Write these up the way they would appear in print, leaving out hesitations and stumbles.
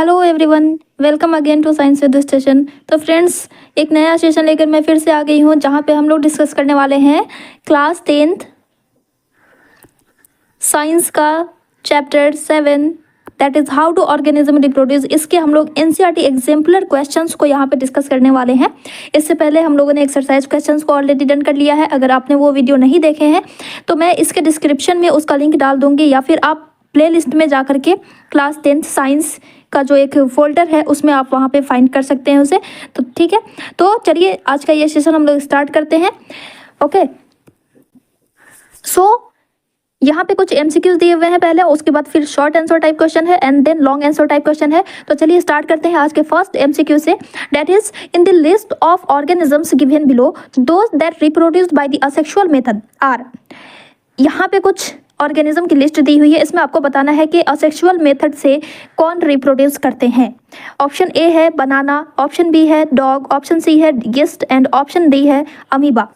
Hello everyone, welcome again to science with station. तो friends, एक नया सेशन लेकर मैं फिर से आ गई हूँ जहाँ पे हम लोग डिस्कस करने वाले हैं क्लास 10th साइंस का chapter 7 that is how to organism reproduce. इसके हम लोग एनसीईआरटी एग्जाम्पलर क्वेश्चंस को यहाँ पे डिस्कस करने वाले हैं। इससे पहले हम लोगों ने एक्सरसाइज क्वेश्चंस को ऑलरेडी डन कर लिया है। अगर आपने वो वीडियो नहीं देखे हैं तो मैं इसके डिस्क्रिप्शन में उसका लिंक डाल दूँगी, या फिर आप प्ले लिस्ट में जा करके क्लास 10th साइंस का जो एक फोल्डर है उसमें आप वहाँ पे फाइंड कर सकते हैं उसे। तो ठीक है, तो चलिए आज का ये सेशन हम लोग स्टार्ट करते हैं। ओके, सो यहाँ पे कुछ एमसीक्यूज दिए हुए हैं पहले, उसके बाद फिर शॉर्ट आंसर टाइप क्वेश्चन है and then long answer type question है। तो चलिए स्टार्ट करते हैं आज के फर्स्ट एमसीक्यू से। That is in the list of organisms given below those that reproduced by the asexual method are. यहाँ पे कुछ ऑर्गेनिज्म की लिस्ट दी हुई है, इसमें आपको बताना है कि असेक्सुअल मेथड से कौन रिप्रोड्यूस करते हैं। ऑप्शन ए है बनाना, ऑप्शन बी है डॉग, ऑप्शन सी है यीस्ट एंड ऑप्शन डी है अमीबा।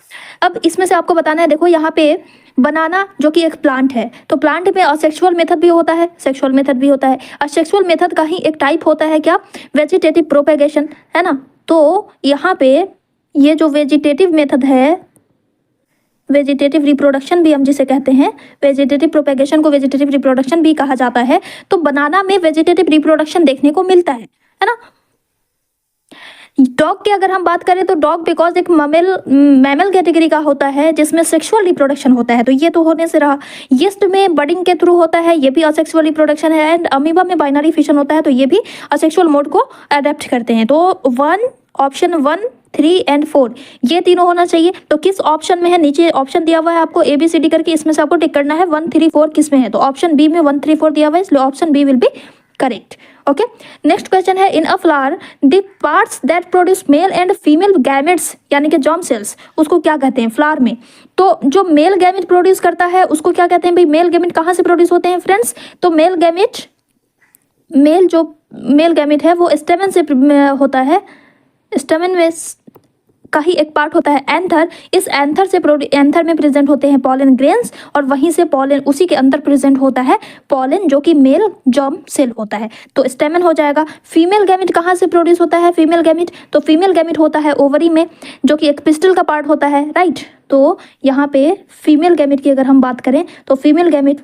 अब इसमें से आपको बताना है, देखो यहाँ पे बनाना जो कि एक प्लांट है, तो प्लांट में असेक्सुअल मेथड भी होता है, सेक्सुअल मेथड भी होता है। असेक्सुअल मेथड का ही एक टाइप होता है क्या, वेजिटेटिव प्रोपेगेशन, है ना। तो यहाँ पे ये जो वेजिटेटिव मेथड है, वेजिटेटिव रिप्रोडक्शन भी हम जिसे कहते हैं, वेजिटेटिव प्रोपेगेशन को वेजिटेटिव रिप्रोडक्शन भी कहा जाता है। तो बनाना में वेजिटेटिव रिप्रोडक्शन देखने को मिलता है ना। डॉग की अगर हम बात करें तो डॉग बिकॉज एक मैमल कैटेगरी का होता है जिसमें सेक्सुअल रिप्रोडक्शन होता है, तो ये तो होने से रहा। यीस्ट में बडिंग के थ्रू होता है, ये भी असेक्सुअल रिप्रोडक्शन है। एंड अमीबा में बाइनरी फिशन होता है, तो ये भी असेक्सुअल मोड को अडेप्ट करते हैं। तो ऑप्शन 1, 3 एंड 4 ये तीनों होना चाहिए। तो किस ऑप्शन में है, नीचे ऑप्शन दिया हुआ है आपको ABCD करके, इसमें से आपको टिक करना है 1, 3, 4 किस में है। तो ऑप्शन बी में 1, 3, 4 दिया हुआ है, इसलिए option B will be correct. Okay, next question है in a flower the parts that produce male and female gametes यानी कि जॉर्म सेल्स, उसको क्या कहते हैं फ्लावर में। तो जो मेल गैमेट प्रोड्यूस करता है उसको क्या कहते हैं भाई। मेल गैमेट कहाँ से प्रोड्यूस होते हैं फ्रेंड्स, तो मेल गैमेट है वो स्टेमन से होता है। स्टेमन में का ही एक पार्ट होता है एंथर। इस एंथर में प्रेजेंट होते हैं पॉलन ग्रेन्स, और वहीं से पॉलन उसी के अंदर प्रेजेंट होता है पॉलन जो कि मेल जर्म सेल होता है, तो स्टेमन हो जाएगा। फीमेल गैमेट कहाँ से प्रोड्यूस होता है फीमेल गैमेट, तो फीमेल गैमेट होता है ओवरी में, जो कि एक पिस्टल का पार्ट होता है, राइट। तो यहाँ पे फीमेल गैमेट की अगर हम बात करें तो फीमेल गैमेट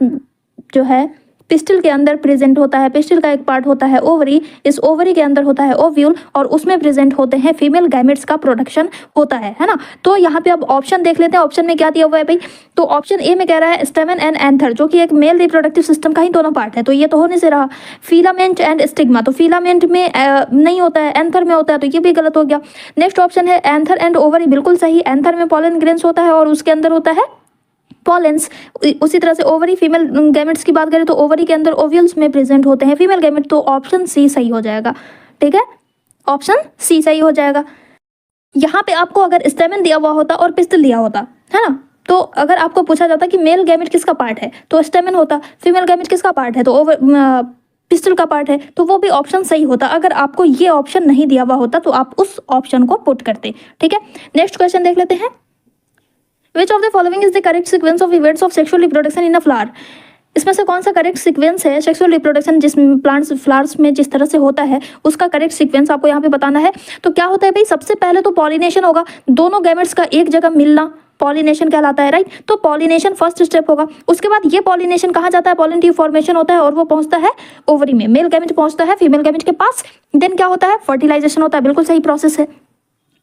जो है पिस्टल के अंदर प्रेजेंट होता है। पिस्टल का एक पार्ट होता है ओवरी, इस ओवरी के अंदर होता है ओव्यूल, और उसमें प्रेजेंट होते हैं फीमेल गैमेट्स का प्रोडक्शन होता है ना। तो यहाँ पे अब ऑप्शन देख लेते हैं, ऑप्शन में क्या दिया हुआ है भाई। तो ऑप्शन ए में कह रहा है स्टेमन एंड एंथर, जो कि एक मेल रिप्रोडक्टिव सिस्टम का ही दोनों पार्ट है, तो ये तो होने से रहा। फिलामेंट एंड स्टिग्मा, तो फिलामेंट में नहीं होता है, एंथर में होता है, तो ये भी गलत हो गया। नेक्स्ट ऑप्शन है एंथर एंड ओवरी, बिल्कुल सही। एंथर में पॉलन ग्रेन्स होता है और उसके अंदर होता है पॉलेंस। उसी तरह से ओवरी फीमेल गैमेट्स की बात करें तो ओवरी के अंदर ओव्यूल्स में प्रेजेंट होते हैं फीमेल गैमेट, तो ऑप्शन सी सही हो जाएगा। ठीक है, ऑप्शन सी सही हो जाएगा। यहाँ पे आपको अगर स्टेमन दिया हुआ होता और पिस्टल दिया होता, है ना, तो अगर आपको पूछा जाता कि मेल गैमेट किसका पार्ट है तो स्टेमन होता, फीमेल गैमेट किसका पार्ट है तो पिस्टल का पार्ट है, तो वो भी ऑप्शन सही होता। अगर आपको ये ऑप्शन नहीं दिया हुआ होता तो आप उस ऑप्शन को पुट करते। ठीक है, नेक्स्ट क्वेश्चन देख लेते हैं। Which of the following is the correct sequence of events of sexual reproduction in a flower? इसमें से कौन सा करेक्ट सीक्वेंस है सेक्सुअल रिप्रोडक्शन जिसमें फ्लावर्स में जिस तरह से होता है उसका करेक्ट सीक्वेंस आपको यहाँ पे बताना है। तो क्या होता है भाई, सबसे पहले तो पॉलिनेशन होगा, दोनों गैमेट्स का एक जगह मिलना पॉलिनेशन कहलाता है, राइट। तो पॉलिनेशन फर्स्ट स्टेप होगा। उसके बाद ये पॉलिनेशन कहाँ जाता है, पॉलन ट्यूब फॉर्मेशन होता है और वो पहुंचता है ओवरी में, मेल गैमेट पहुंचता है फीमेल गैमेट के पास। देन क्या होता है, फर्टिलाइजेशन होता है, बिल्कुल सही प्रोसेस है।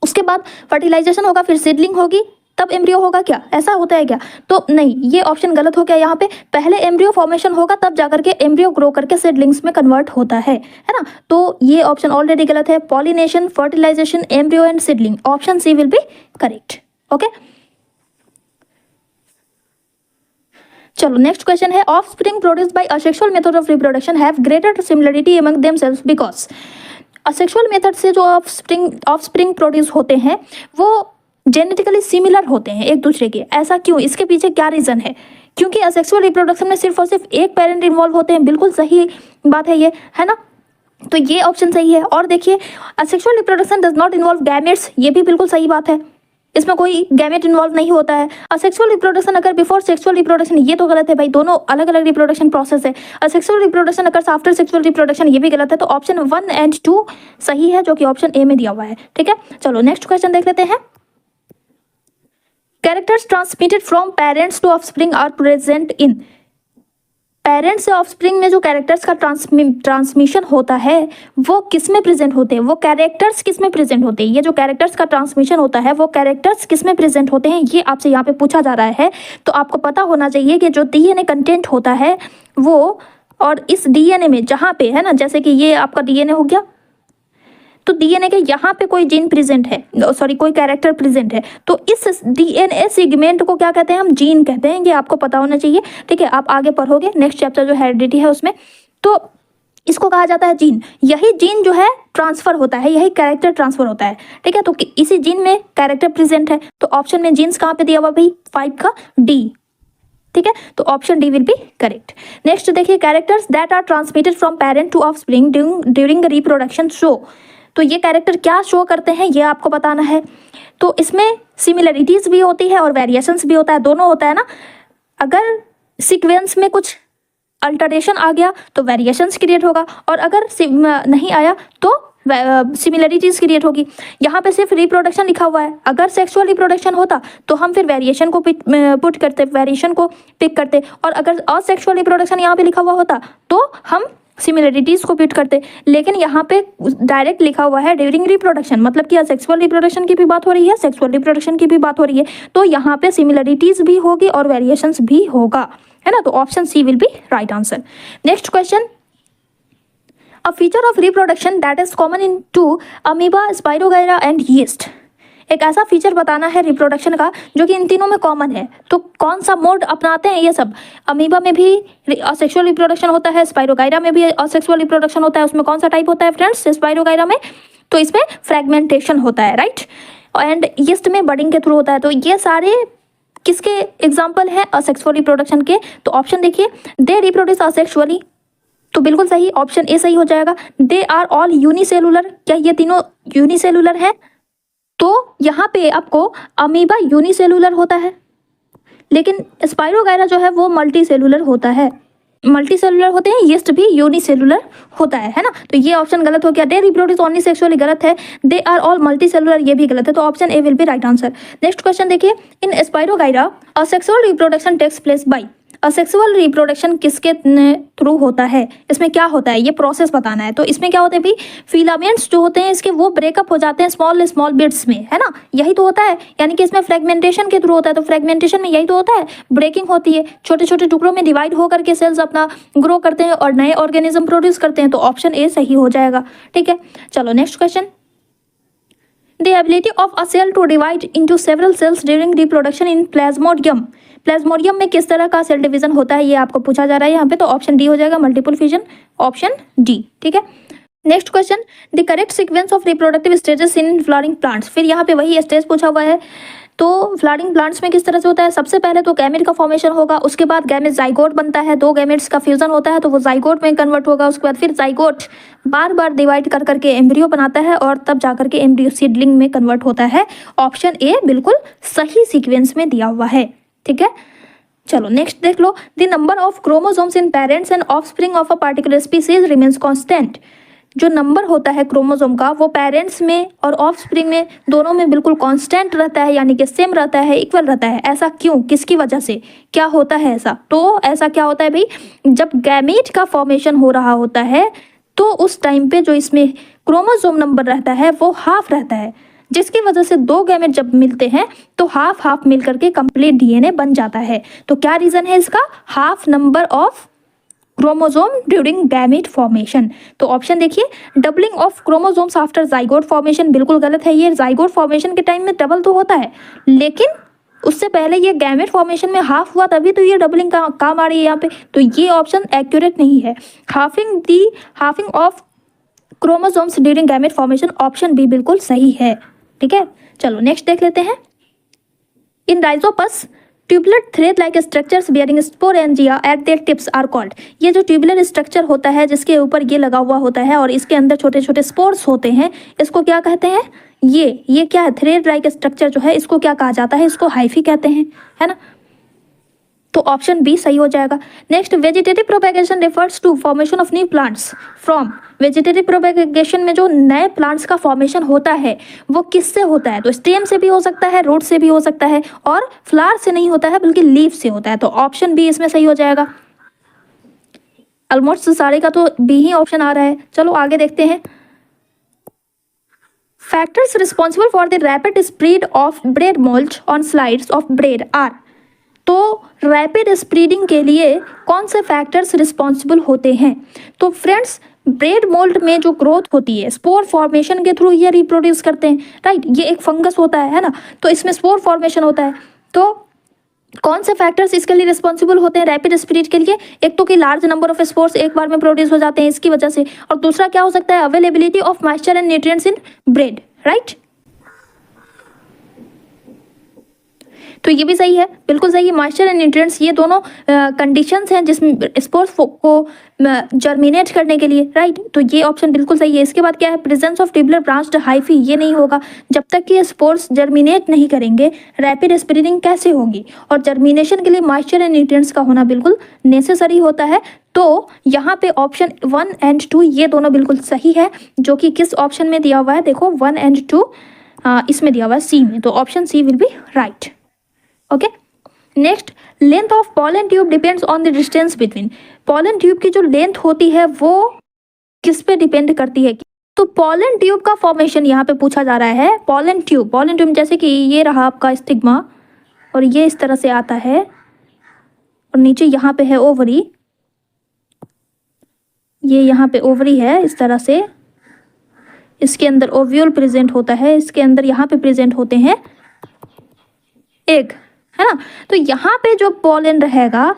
उसके बाद फर्टिलाइजेशन होगा, फिर सीडलिंग होगी, तब एम्ब्रियो होगा, क्या ऐसा होता है क्या, तो नहीं, ये ऑप्शन गलत हो गया। यहाँ पे पहले एम्ब्रियो फॉर्मेशन होगा तब जाकर के एम्ब्रियो ग्रो करके सीडलिंग्स में कन्वर्ट होता है ना। तो ये ऑप्शन ऑलरेडी गलत है। Pollination, fertilisation, embryo and seedling, option C will be correct. Okay, चलो नेक्स्ट क्वेश्चन है offspring produced by asexual method of reproduction have greater similarity among themselves because. Asexual method से जो ऑफस्प्रिंग प्रोड्यूस होते हैं वो genetically similar होते हैं एक दूसरे के, ऐसा क्यों, इसके पीछे क्या रीजन है। क्योंकि असेक्सुअल रिप्रोडक्शन में सिर्फ और सिर्फ एक पेरेंट इन्वॉल्व होते हैं, बिल्कुल सही बात है ये, है ना। तो ये ऑप्शन सही है। और देखिए asexual reproduction does not involve gametes, ये भी बिल्कुल सही बात है। इसमें कोई गैमेट इन्वॉल्व नहीं होता है। असेक्सुअल रिप्रोडक्शन अगर बिफोर सेक्सुअल रिप्रोडक्शन, ये तो गलत है भाई, दोनों अलग अलग रिप्रोडक्शन प्रोसेस है। असेक्सुअल रिप्रोडक्शन अगर आफ्टर सेक्सुअल रिप्रोडक्शन, ये भी गलत है। तो ऑप्शन 1 एंड 2 सही है, जो कि ऑप्शन ए में दिया हुआ है। ठीक है, चलो नेक्स्ट क्वेश्चन देख लेते हैं। Characters transmitted from parents to offspring are present in. Parents से ऑफस्प्रिंग में जो कैरेक्टर्स का ट्रांसमिशन होता है वो किस में प्रेजेंट होते हैं, वो कैरेक्टर्स किस में प्रेजेंट होते हैं। ये जो कैरेक्टर्स का ट्रांसमिशन होता है वो कैरेक्टर्स किस में प्रेजेंट होते हैं, ये आपसे यहाँ पे पूछा जा रहा है। तो आपको पता होना चाहिए कि जो डीएनए कंटेंट होता है वो, और इस डीएनए में जहाँ पे है ना, जैसे कि ये आपका डीएनए हो गया, तो डीएनए के यहाँ पे कोई जीन प्रेजेंट है, सॉरी कोई कैरेक्टर प्रेजेंट है, तो इस डीएनए सेगमेंट को क्या कहते हैं, हम जीन कहते हैं। ये आपको पता होना चाहिए। ठीक है, आप आगे पढ़ोगे नेक्स्ट चैप्टर जो हेरिडिटी है उसमें, तो इसको कहा जाता है जीन। यही जीन जो है ट्रांसफर होता है, यही कैरेक्टर ट्रांसफर होता है। ठीक है, तो इसी जीन में कैरेक्टर प्रेजेंट है। तो ऑप्शन में जीन्स कहाँ पे दिया हुआ भाई, 5 का डी। ठीक है, तो option D will be correct. Next देखिए, characters that are transmitted from parent to offspring during reproduction show. तो ये कैरेक्टर क्या शो करते हैं ये आपको बताना है। तो इसमें सिमिलरिटीज भी होती है और वेरिएशंस भी होता है, दोनों होता है ना। अगर सीक्वेंस में कुछ अल्टरेशन आ गया तो वेरिएशंस क्रिएट होगा, और अगर नहीं आया तो सिमिलरिटीज क्रिएट होगी। यहाँ पे सिर्फ रिप्रोडक्शन लिखा हुआ है। अगर सेक्सुअल रिप्रोडक्शन होता तो हम फिर वेरिएशन को पुट करते, वेरिएशन को पिक करते, और अगर असेक्सुअल रिप्रोडक्शन यहाँ पे लिखा हुआ होता तो हम सिमिलरिटीज को पिट करते। लेकिन यहाँ पे डायरेक्ट लिखा हुआ है ड्यूरिंग रिप्रोडक्शन, मतलब कि सेक्सुअल रिप्रोडक्शन की भी बात हो रही है, सेक्सुअल रिप्रोडक्शन की भी बात हो रही है, तो यहाँ पे सिमिलरिटीज भी होगी और वेरिएशंस भी होगा, है ना। तो option C will be right answer. Next question, a feature of reproduction that is common in to amoeba, spirogyra and yeast. एक ऐसा फीचर बताना है रिप्रोडक्शन का जो कि इन तीनों में कॉमन है। तो कौन सा मोड अपनाते हैं ये सब। अमीबा में भी असेक्सुअल रिप्रोडक्शन होता है, स्पाइरोगाइरा में भी असेक्सुअल रिप्रोडक्शन होता है। उसमें कौन सा टाइप होता है फ्रेंड्स, स्पाइरोगाइरा में, तो इसमें फ्रेगमेंटेशन होता है, राइट। एंड यीस्ट में बडिंग के थ्रू होता है। तो ये सारे किसके एग्जाम्पल हैं, असेक्सुअल रिप्रोडक्शन के। तो ऑप्शन देखिए, दे रिप्रोड्यूस असेक्सुअली, तो बिल्कुल सही, ऑप्शन ए सही हो जाएगा। दे आर ऑल यूनिसेलुलर, क्या ये तीनों यूनिसेलुलर हैं। तो यहाँ पे आपको अमीबा यूनिसेलुलर होता है, लेकिन स्पाइरोगाइरा जो है वो मल्टी सेलुलर होता है, मल्टी सेलुलर होते हैं। यीस्ट भी यूनिसेलुलर होता है ना। तो ये ऑप्शन गलत हो गया। दे रिप्रोड्यूस ओनली सेक्सुअली गलत है। They are all multicellular, ये भी गलत है। तो option A will be right answer. Next question देखिए, in Spirogyra asexual reproduction takes place by. Asexual reproduction किसके थ्रू होता है, इसमें क्या होता है ये प्रोसेस बताना है। तो इसमें क्या होता है भाई, फिलामेंट्स जो होते हैं इसके वो ब्रेकअप हो जाते हैं स्मॉल स्मॉल बिट्स में, है ना। यही तो होता है, यानी कि इसमें फ्रेगमेंटेशन के थ्रू होता है। तो फ्रेगमेंटेशन में यही तो होता है, ब्रेकिंग होती है, छोटे छोटे टुकड़ों में डिवाइड होकर के सेल्स अपना ग्रो करते हैं और नए ऑर्गेनिज्म प्रोड्यूस करते हैं। तो ऑप्शन ए सही हो जाएगा। ठीक है, चलो next question, the ability of a cell to divide into several cells during reproduction in Plasmodium. Plasmodium में किस तरह का सेल डिवीजन होता है ये आपको पूछा जा रहा है यहाँ पे। तो ऑप्शन डी हो जाएगा, मल्टीपल फिजन, ऑप्शन डी। ठीक है, next question, the correct sequence of reproductive stages in flowering plants. फिर यहाँ पे वही स्टेज पूछा हुआ है। तो फ्लावरिंग प्लांट्स में किस तरह से होता है, सबसे पहले तो गैमेट का फॉर्मेशन होगा, उसके बाद गैमेट जाइगोट बनता है, दो गैमेट्स का फ्यूजन होता है तो वो जाइगोट में कन्वर्ट होगा, उसके बाद फिर जाइगोट बार बार डिवाइड कर करके एम्ब्रियो बनाता है और तब जाकर के एम्ब्रियो सीडलिंग में कन्वर्ट होता है। ऑप्शन ए बिल्कुल सही सीक्वेंस में दिया हुआ है। ठीक है, चलो नेक्स्ट देख लो, the number of chromosomes in parents and offspring of a particular species remains constant. जो नंबर होता है क्रोमोसोम का वो पेरेंट्स में और ऑफस्प्रिंग में दोनों में बिल्कुल कांस्टेंट रहता है, यानी कि सेम रहता है, इक्वल रहता है। ऐसा क्यों, किसकी वजह से, क्या होता है ऐसा। तो ऐसा क्या होता है भाई, जब गैमेट का फॉर्मेशन हो रहा होता है तो उस टाइम पे जो इसमें क्रोमोसोम नंबर रहता है वो हाफ रहता है, जिसकी वजह से दो गैमेट जब मिलते हैं तो हाफ हाफ मिल करके कंप्लीट डीएनए बन जाता है। तो क्या रीजन है इसका, half number of chromosome during gamete formation. तो ऑप्शन देखिए, doubling of chromosomes after zygote formation, बिल्कुल गलत है। ये जाइगोट फॉर्मेशन के टाइम में डबल तो होता है, लेकिन उससे पहले ये गैमेट फॉर्मेशन में हाफ हुआ तभी तो ये डबलिंग का काम आ रही है यहाँ पे। तो ये ऑप्शन एक्यूरेट नहीं है। Halving of chromosomes during gamete formation, option B बिल्कुल सही है। ठीक है, चलो नेक्स्ट देख लेते हैं, in Rhizopus tubular thread like structures bearing sporangia at their tips are called. ये जो ट्यूबुलर स्ट्रक्चर होता है जिसके ऊपर ये लगा हुआ होता है और इसके अंदर छोटे छोटे स्पोर्स होते हैं, इसको क्या कहते हैं, ये क्या है, थ्रेड लाइक स्ट्रक्चर जो है इसको क्या कहा जाता है, इसको हाइफी कहते हैं, है ना। तो ऑप्शन बी सही हो जाएगा। Next, vegetative propagation refers to formation of new plants from. Vegetative propagation में जो नए प्लांट्स का फॉर्मेशन होता है वो किससे होता है, तो स्टेम से भी हो सकता है, रूट से भी हो सकता है, और फ्लावर से नहीं होता है बल्कि लीफ से होता है। तो ऑप्शन बी इसमें सही हो जाएगा। ऑलमोस्ट सारे का तो बी ही ऑप्शन आ रहा है। चलो आगे देखते हैं। Factors responsible for the rapid spread of bread mould on slides of bread are. तो रैपिड स्प्रेडिंग के लिए कौन से फैक्टर्स रिस्पॉन्सिबल होते हैं, तो फ्रेंड्स ब्रेड मोल्ड में जो ग्रोथ होती है स्पोर फॉर्मेशन के थ्रू ये रिप्रोड्यूस करते हैं, राइट। ये एक फंगस होता है ना, तो इसमें स्पोर फॉर्मेशन होता है। तो कौन से फैक्टर्स इसके लिए रिस्पॉन्सिबल होते हैं रैपिड स्प्रेड के लिए, एक तो कि लार्ज नंबर ऑफ स्पोर्स एक बार में प्रोड्यूस हो जाते हैं इसकी वजह से, और दूसरा क्या हो सकता है, availability of moisture and nutrients in bread, right. तो ये भी सही है, बिल्कुल सही है। मॉइस्चर एंड न्यूट्रिएंट्स ये दोनों कंडीशंस हैं जिसमें स्पोर्स को जर्मिनेट करने के लिए, राइट। तो ये ऑप्शन बिल्कुल सही है। इसके बाद क्या है, presence of tubular branched hyphae, ये नहीं होगा। जब तक कि स्पोर्स जर्मिनेट नहीं करेंगे रैपिड स्प्रेडिंग कैसे होगी, और जर्मिनेशन के लिए मॉइस्चर एंड न्यूट्रिएंट्स का होना बिल्कुल नेसेसरी होता है। तो यहाँ पे ऑप्शन 1 एंड 2 ये दोनों बिल्कुल सही है, जो कि किस ऑप्शन में दिया हुआ है, देखो 1 एंड 2 इसमें दिया हुआ है सी में, तो option C will be right. Okay, next, length of pollen tube depends on the distance between. Pollen tube की जो लेंथ होती है वो किस पे डिपेंड करती है, तो पॉलन ट्यूब का फॉर्मेशन यहाँ पे पूछा जा रहा है। पॉलन ट्यूब जैसे कि ये रहा आपका स्टिग्मा, और ये इस तरह से आता है, और नीचे यहाँ पे है ओवरी, ये यहाँ पे ओवरी है इस तरह से, इसके अंदर ओव्यूल प्रेजेंट होता है, इसके अंदर यहाँ पे प्रेजेंट होते हैं एग, है ना। तो यहाँ पे जो पॉलन रहेगा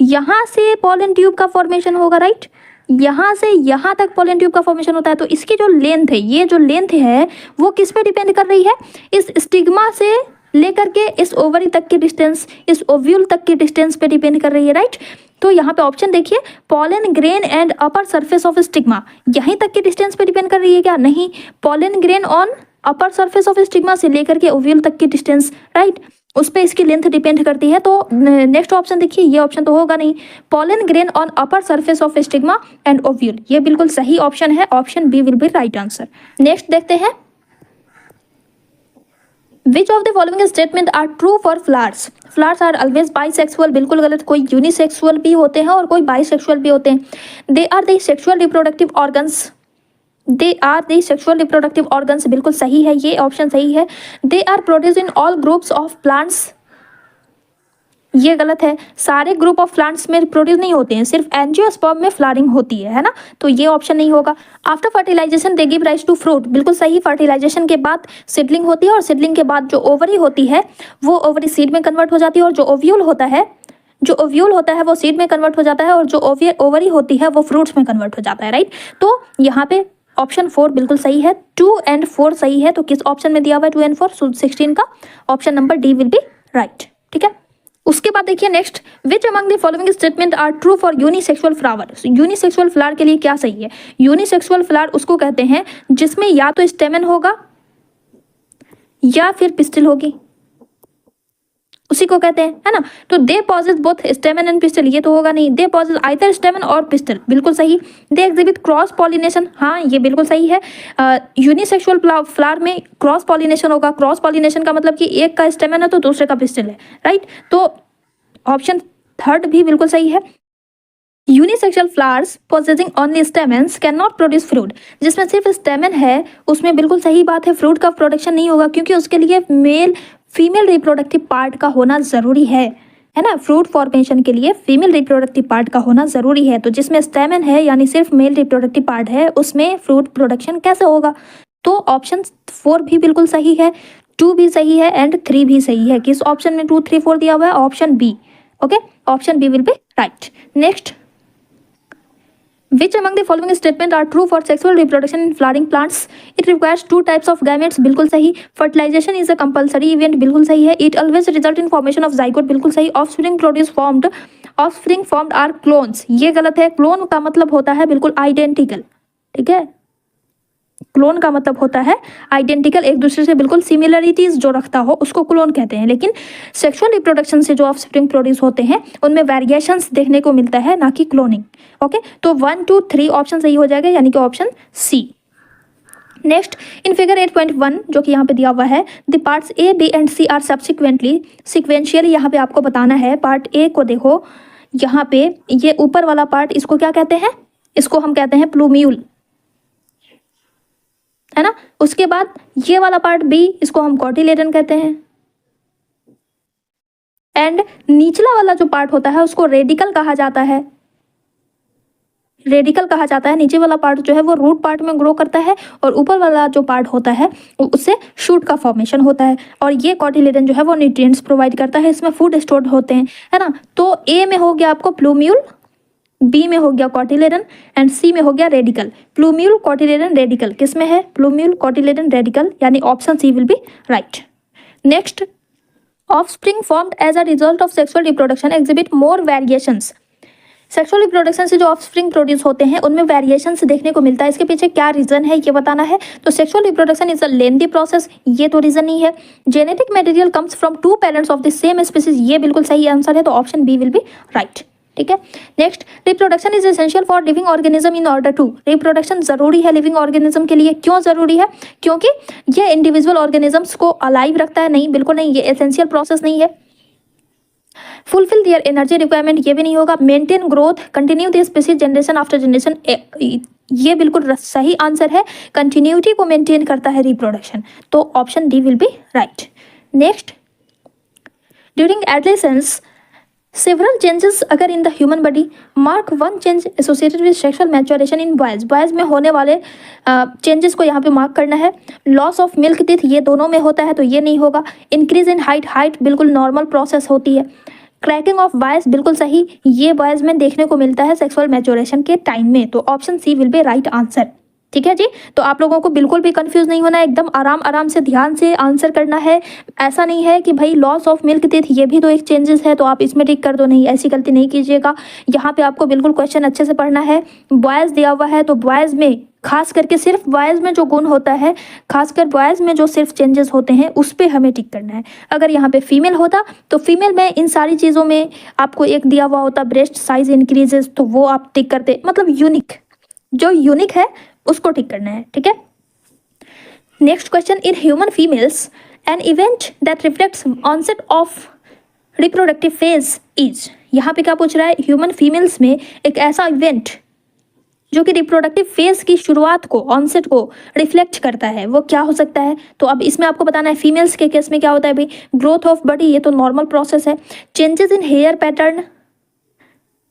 यहाँ से पॉलन ट्यूब का फॉर्मेशन होगा, राइट। यहाँ से यहाँ तक पॉलन ट्यूब का फॉर्मेशन होता है। तो इसकी जो लेंथ है, ये जो लेंथ है वो किस पे डिपेंड कर रही है, इस स्टिग्मा से लेकर के इस ओवरी तक की डिस्टेंस, इस ओव्यूल तक की डिस्टेंस पे डिपेंड कर रही है, राइट। तो यहाँ पे ऑप्शन देखिए, pollen grain and upper surface of stigma, यहीं तक की डिस्टेंस पे डिपेंड कर रही है क्या, नहीं। Pollen grain on upper surface of stigma से लेकर के ओव्यूल तक की डिस्टेंस, राइट, उस पर इसकी लेंथ डिपेंड करती है। तो नेक्स्ट ऑप्शन देखिए, ये ऑप्शन तो होगा नहीं, pollen grain on upper surface of stigma and ovule, ये बिल्कुल सही ऑप्शन है, option B will be right answer. Next देखते हैं, which of the following statement are true for flowers. Flowers are always bisexual, बिल्कुल गलत, कोई यूनिसेक्सुअल भी होते हैं और कोई बाइसेक्सुअल भी होते हैं। They are the sexual reproductive organs, they are the sexual reproductive organs, बिल्कुल सही है, ये ऑप्शन सही है। They are produce in all groups of plants, ये गलत है, सारे ग्रुप ऑफ प्लांट्स में प्रोड्यूस नहीं होते हैं, सिर्फ एंजियोस्पर्म में फ्लावरिंग होती है ना, तो ये ऑप्शन नहीं होगा। After fertilisation they give rise to fruit, बिल्कुल सही, फर्टिलाइजेशन के बाद सीडलिंग होती है, और सीडलिंग के बाद जो ओवरी होती है वो ओवरी सीड में कन्वर्ट हो जाती है, और जो ओव्यूल होता है वो सीड में कन्वर्ट हो जाता है, और जो ओवरी होती है वो फ्रूट्स में कन्वर्ट हो जाता है, राइट। तो यहाँ पे ऑप्शन 4 बिल्कुल सही है, 2 एंड 4 सही है। तो किस ऑप्शन में दिया हुआ है 2 एंड 4, 16 का option number D will be right, ठीक है। उसके बाद देखिए next, which among the following statement are true for unisexual flower. Unisexual flower के लिए क्या सही है, यूनिसेक्सुअल फ्लावर उसको कहते हैं जिसमें या तो स्टेमन होगा या फिर पिस्टिल होगी, उसी को कहते हैं, है ना। तो they possess both stamen and pistil, ये तो होगा नहीं, दे पॉजेस आइदर स्टेमन और पिस्टल, बिल्कुल सही। दे एग्जिबिट क्रॉस पॉलिनेशन, हाँ ये बिल्कुल सही है। यूनिसेक्सुअल फ्लावर में क्रॉस पॉलिनेशन होगा, क्रॉस पॉलिनेशन का मतलब कि एक का स्टेमन है तो दूसरे का पिस्टल है, राइट। तो ऑप्शन 3 भी बिल्कुल सही है। Unisexual flowers possessing only stamens can not produce fruit, जिसमें सिर्फ स्टेमन है उसमें बिल्कुल सही बात है, फ्रूट का प्रोडक्शन नहीं होगा, क्योंकि उसके लिए फीमेल रिप्रोडक्टिव पार्ट का होना ज़रूरी है ना। फ्रूट फॉर्मेशन के लिए फीमेल रिप्रोडक्टिव पार्ट का होना ज़रूरी है, तो जिसमें स्टेमन है यानी सिर्फ मेल रिप्रोडक्टिव पार्ट है उसमें फ्रूट प्रोडक्शन कैसे होगा। तो ऑप्शन 4 भी बिल्कुल सही है, 2 भी सही है एंड 3 भी सही है। किस ऑप्शन में 2, 3, 4 दिया हुआ है, option B, okay, option B will be right. Next, Which among the following statement are true for sexual reproduction in flowering plants? It requires 2 types of gametes, बिल्कुल सही। Fertilization is a compulsory event, बिल्कुल सही है। It always result in formation of zygote, बिल्कुल सही। Offspring formed are clones, ये गलत है। क्लोन का मतलब होता है बिल्कुल आइडेंटिकल, ठीक है। क्लोन का मतलब होता है आइडेंटिकल, एक दूसरे से बिल्कुल सिमिलरिटीज जो रखता हो उसको क्लोन कहते हैं। लेकिन सेक्सुअल रिप्रोडक्शन से जो ऑफस्प्रिंग प्रोड्यूस होते हैं उनमें वेरिएशंस देखने को मिलता है, ना कि क्लोनिंग। ओके, तो 1, 2, 3 ऑप्शन सही हो जाएगा, यानी कि option C. Next, in figure 8.1 जो कि यहाँ पे दिया हुआ है, the parts A, B and C are subsequently sequentially, यहाँ पे आपको बताना है। पार्ट ए को देखो, यहाँ पे ये ऊपर वाला पार्ट, इसको क्या कहते हैं? इसको हम कहते हैं प्लूम्यूल, है ना। उसके बाद ये वाला पार्ट बी, इसको हम कॉटिलेडन कहते हैं। एंड निचला वाला जो पार्ट होता है उसको रेडिकल कहा जाता है, रेडिकल कहा जाता है। नीचे वाला पार्ट जो है वो रूट पार्ट में ग्रो करता है, और ऊपर वाला जो पार्ट होता है उससे शूट का फॉर्मेशन होता है। और ये कॉटिलेडन जो है वो न्यूट्रिएंट्स प्रोवाइड करता है, इसमें फूड स्टोर्ड होते हैं, है ना। तो ए में हो गया आपको प्लूम्यूल, बी में हो गया कॉटिलेडन, एंड सी में हो गया रेडिकल। प्लूम्यूल, कॉटिलेडन, रेडिकल, किस में है? प्लूम्यूल, कॉटिलेडन, रेडिकल, यानी option C will be right. Next, offspring formed as a result of sexual reproduction exhibit more variations. Sexual reproduction से जो ऑफस्प्रिंग प्रोड्यूस होते हैं उनमें वेरिएशंस देखने को मिलता है, इसके पीछे क्या रीजन है ये बताना है। तो sexual reproduction is a lengthy process, ये तो रीजन नहीं है। Genetic material comes from 2 parents of the same species, ये बिल्कुल सही आंसर है, तो option B will be right. ठीक है। Next, reproduction is essential for living organism in order to. Reproduction जरूरी है लिविंग ऑर्गेनिज्म के लिए, क्यों जरूरी है? क्योंकि ये इंडिविजुअल ऑर्गेनिजम्स को अलाइव रखता है। नहीं, बिल्कुल नहीं, ये एसेंशियल प्रोसेस नहीं है। फुलफिल दियर एनर्जी रिक्वायरमेंट, ये भी नहीं होगा। Maintain growth, continue the species generation after generation, ये बिल्कुल सही आंसर है। कंटिन्यूटी को मेंटेन करता है रिप्रोडक्शन, तो option D will be right. Next, during adolescence several changes occur in the human body. Mark one change associated with sexual maturation in boys. Boys में होने वाले चेंजेस को यहाँ पे मार्क करना है। लॉस ऑफ मिल्क टीथ, ये दोनों में होता है, तो ये नहीं होगा। इंक्रीज इन हाइट, हाइट बिल्कुल नॉर्मल प्रोसेस होती है। क्रैकिंग ऑफ बॉयज, बिल्कुल सही, ये बॉयज में देखने को मिलता है सेक्सुअल मैच्योरेशन के टाइम में, तो option C will be right answer. ठीक है जी, तो आप लोगों को बिल्कुल भी कंफ्यूज नहीं होना है, एकदम आराम आराम से ध्यान से आंसर करना है। ऐसा नहीं है कि भाई लॉस ऑफ मिल्क टीथ ये भी तो एक चेंजेस है तो आप इसमें टिक कर दो, नहीं, ऐसी गलती नहीं कीजिएगा। यहाँ पे आपको बिल्कुल क्वेश्चन अच्छे से पढ़ना है। बॉयज़ दिया हुआ है, तो बॉयज़ में खास करके सिर्फ बॉयज़ में जो गुण होता है, खासकर बॉयज़ में जो सिर्फ चेंजेस होते हैं उस पर हमें टिक करना है। अगर यहाँ पे फीमेल होता तो फीमेल में इन सारी चीज़ों में आपको एक दिया हुआ होता ब्रेस्ट साइज इंक्रीजेस, तो वो आप टिक करते, मतलब यूनिक, जो यूनिक है उसको टिक करना है। ठीक है। Next question, in human females an event that reflects onset of reproductive phase is. यहाँ पे क्या पूछ रहा है? ह्यूमन फीमेल्स में एक ऐसा इवेंट जो कि रिप्रोडक्टिव फेज की शुरुआत को, ऑनसेट को रिफ्लेक्ट करता है, वो क्या हो सकता है? तो अब इसमें आपको बताना है फीमेल्स के केस में क्या होता है भाई। ग्रोथ ऑफ बॉडी, ये तो नॉर्मल प्रोसेस है। चेंजेस इन हेयर पैटर्न,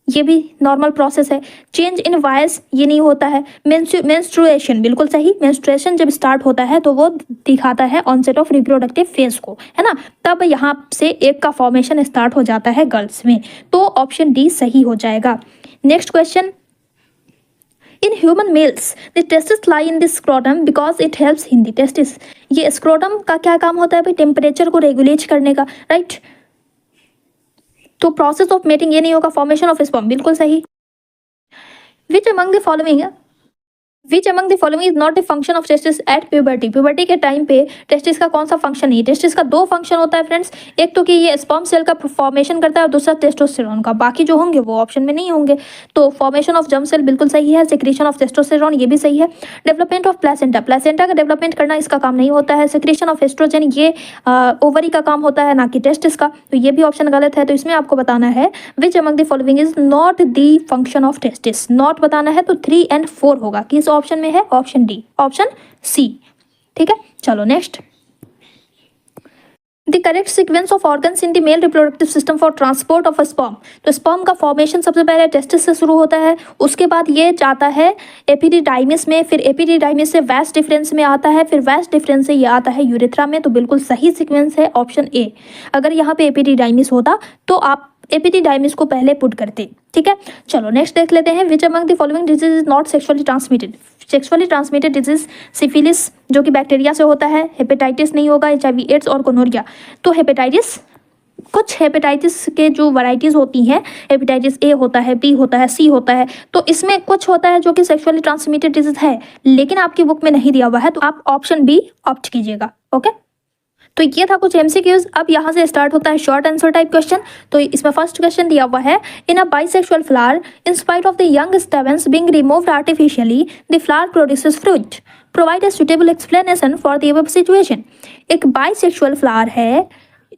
ये भी नॉर्मल प्रोसेस है। चेंज इन वॉइस, ये नहीं होता है। मेंस्ट्रुएशन, बिल्कुल सही, मेंस्ट्रुएशन जब स्टार्ट होता है तो वो दिखाता है ऑनसेट ऑफ रिप्रोडक्टिव फेज को, है ना। तब यहाँ से एक का फॉर्मेशन स्टार्ट हो जाता है गर्ल्स में, तो ऑप्शन डी सही हो जाएगा। Next question, in human mails the testis lie in the scrotum because it helps in the testis. ये स्क्रोटम का क्या काम होता है भाई? टेम्परेचर को रेगुलेट करने का, राइट। तो प्रोसेस ऑफ मेटिंग, ये नहीं होगा। फॉर्मेशन ऑफ स्पर्म, बिल्कुल सही। विच among the following is not the function of testis at puberty. Puberty के टाइम पे टेस्टिस का कौन सा फंक्शन नहीं है? टेस्टिस का 2 फंक्शन होता है फ्रेंड्स, एक तो कि ये स्पर्म सेल का फॉर्मेशन करता है और दूसरा टेस्टोस्टेरोन का। बाकी जो होंगे वो ऑप्शन में नहीं होंगे। तो फॉर्मेशन ऑफ जर्म सेल बिल्कुल सही है। सिक्रीशन ऑफ टेस्टोस्टेरोन, ये भी सही है। डेवलपमेंट ऑफ प्लेसेंटा, प्लेसेंटा का डेवलपमेंट करना इसका काम नहीं होता है। सिक्रीशन ऑफ एस्ट्रोजन, ये ओवरी का काम होता है, ना कि टेस्टिस का, तो ये भी ऑप्शन गलत है। तो इसमें आपको बताना है विच among the following is not the function of testis. Not बताना है, तो 3 और 4 होगा। किस ऑप्शन में है? Option D, option C. ठीक है, चलो next. The correct sequence of organs in the male reproductive system for transport of a sperm. तो स्पर्म का फॉर्मेशन सबसे पहले टेस्टिस से शुरू होता है, उसके बाद ये जाता है एपिडिडाइमिस में, फिर एपिडिडाइमिस से वैस डिफरेंस में आता है, फिर वैस डिफरेंस से ये आता है यूरेथ्रा में। तो बिल्कुल सही सीक्वेंस है ऑप्शन ए। अगर यहाँ पे एपिडिडाइमिस होता तो आप एपिडिडाइमिस को पहले पुट करते। ठीक है, चलो नेक्स्ट देख लेते हैं। विच among the following disease is not sexually transmitted. Sexually transmitted disease syphilis, जो कि बैक्टीरिया से होता है। हेपेटाइटिस नहीं होगा। HIV एड्स और गोनोरिया, तो हेपेटाइटिस कुछ हेपेटाइटिस के जो वैरायटीज़ होती हैं, हेपेटाइटिस ए होता है, बी होता है, सी होता है, तो इसमें कुछ होता है जो कि सेक्सुअली ट्रांसमिटेड डिजीज है, लेकिन आपकी बुक में नहीं दिया हुआ है, तो आप ऑप्शन बी ऑप्ट कीजिएगा। ओके, तो ये था कुछ एमसीक्यूज। अब यहाँ से स्टार्ट होता है शॉर्ट आंसर टाइप क्वेश्चन। तो इसमें फर्स्ट क्वेश्चन दिया हुआ है, in a bisexual flower in spite of the young stamens being removed artificially the flower produces fruit, provide a suitable explanation for the above situation. एक bisexual flower है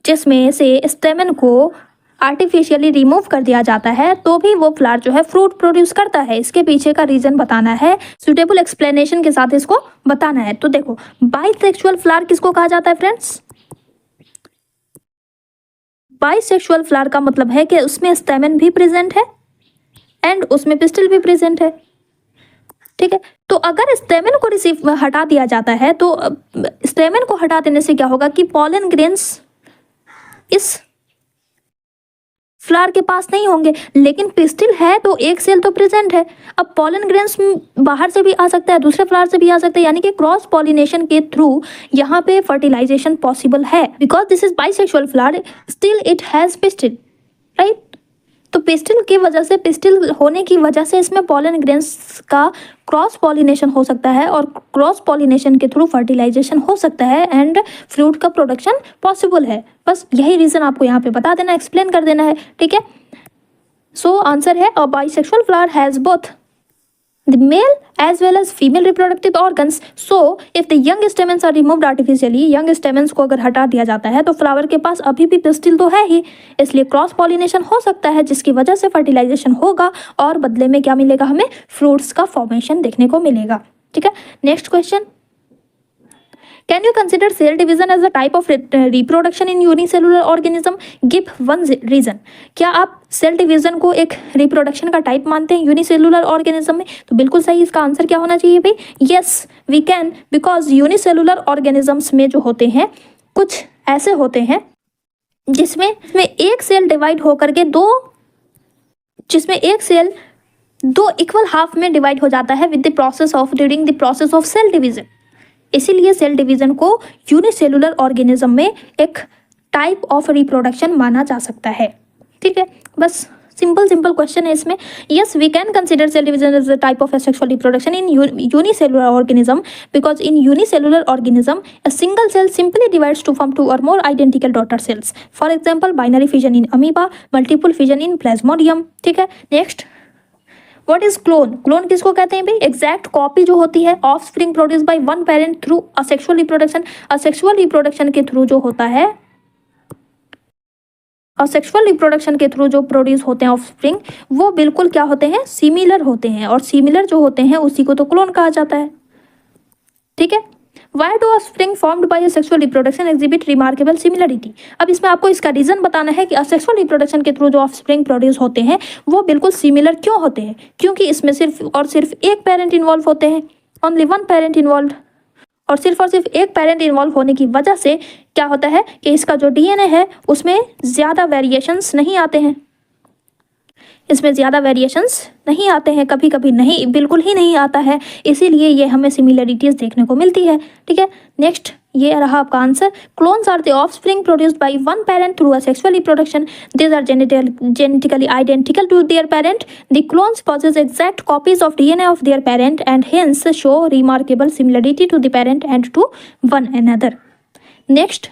जिसमें से स्टेमन को आर्टिफिशियली रिमूव कर दिया जाता है, तो भी वो फ्लावर जो है फ्रूट प्रोड्यूस करता है। इसके पीछे का रीजन बताना है, सुटेबल एक्सप्लेनेशन के साथ इसको बताना है। तो देखो, बाइसेक्सुअल फ्लावर किसको कहा जाता है फ्रेंड्स? बाइसेक्सुअल फ्लावर का मतलब है कि उसमें स्टेमन भी प्रेजेंट है एंड उसमें पिस्टिल भी प्रेजेंट है। ठीक है, तो अगर स्टेमन को रिसीव हटा दिया जाता है, तो स्टेमन को हटा देने से क्या होगा कि पॉलन ग्रेन्स इस फ्लावर के पास नहीं होंगे, लेकिन पिस्टिल है तो एक सेल तो प्रेजेंट है। अब पॉलन ग्रेन्स बाहर से भी आ सकता है, दूसरे फ्लावर से भी आ सकता है, यानी कि क्रॉस पॉलिनेशन के थ्रू यहाँ पे फर्टिलाइजेशन पॉसिबल है। Because this is bisexual flower, still it has pistil, right? तो पिस्टिल की वजह से, पिस्टिल होने की वजह से इसमें पॉलन ग्रेन्स का क्रॉस पॉलिनेशन हो सकता है और क्रॉस पॉलिनेशन के थ्रू फर्टिलाइजेशन हो सकता है एंड फ्रूट का प्रोडक्शन पॉसिबल है। बस यही रीज़न आपको यहाँ पे बता देना, एक्सप्लेन कर देना है। ठीक है, सो आंसर है, a bisexual flower has both the male as well as female reproductive organs. So if the young stamens are removed artificially, young stamens को अगर हटा दिया जाता है तो फ्लावर के पास अभी भी पिस्टिल तो है ही, इसलिए क्रॉस पॉलिनेशन हो सकता है, जिसकी वजह से फर्टिलाइजेशन होगा और बदले में क्या मिलेगा, हमें फ्रूट्स का फॉर्मेशन देखने को मिलेगा। ठीक है, next question, can you consider cell division as a type of reproduction in unicellular organism? Give one reason. क्या आप सेल डिवीजन को एक रिप्रोडक्शन का टाइप मानते हैं यूनिसेलुलर ऑर्गेनिज्म में? तो बिल्कुल सही, इसका आंसर क्या होना चाहिए भाई? Yes we can, because unicellular organisms में जो होते हैं, कुछ ऐसे होते हैं जिसमें एक सेल डिवाइड होकर के जिसमें एक सेल दो इक्वल हाफ में डिवाइड हो जाता है with the process of during the process of cell division. इसीलिए सेल डिवीजन को यूनिसेलुलर ऑर्गेनिज्म में एक टाइप ऑफ रिप्रोडक्शन माना जा सकता है। ठीक है, बस सिंपल क्वेश्चन है इसमें। Yes we can consider cell division as a type of asexual reproduction in unicellular organism, because in unicellular organism a single cell simply divides to form 2 or more identical daughter cells. For example, binary fission in amoeba, multiple fission in plasmodium. ठीक है, next, what is clone? Clone किसको कहते हैं भाई? Exact copy जो होती है, of spring produce by one parent through asexual reproduction. Asexual reproduction के थ्रू जो होता है, असेक्सुअल रिप्रोडक्शन के थ्रू जो प्रोड्यूस होते हैं ऑफ स्प्रिंग, वो बिल्कुल क्या होते हैं? सिमिलर होते हैं, और सिमिलर जो होते हैं उसी को तो क्लोन कहा जाता है। ठीक है, Why do offspring formed by a sexual reproduction exhibit remarkable similarity? अब इसमें आपको इसका रीजन बताना है कि असेक्सुअल रिप्रोडक्शन के थ्रू जो ऑफस्प्रिंग प्रोड्यूस होते हैं वो बिल्कुल सिमिलर क्यों होते हैं? क्योंकि इसमें सिर्फ और सिर्फ एक पेरेंट इन्वॉल्व होते हैं, ओनली वन पेरेंट इन्वॉल्व, और सिर्फ एक पेरेंट इन्वॉल्व होने की वजह से क्या होता है कि इसका जो डीएनए है उसमें ज़्यादा वेरिएशंस नहीं आते हैं, इसमें ज़्यादा वेरिएशंस नहीं आते हैं, कभी कभी नहीं, बिल्कुल ही नहीं आता है, इसीलिए ये हमें सिमिलरिटीज़ देखने को मिलती है। ठीक है, नेक्स्ट, ये रहा आपका answer. Clones are the offspring produced by one parent through asexual reproduction. These are genetically identical to their parent. The clones possess exact copies of DNA of their parent and hence show remarkable similarity to the parent and to one another. Next,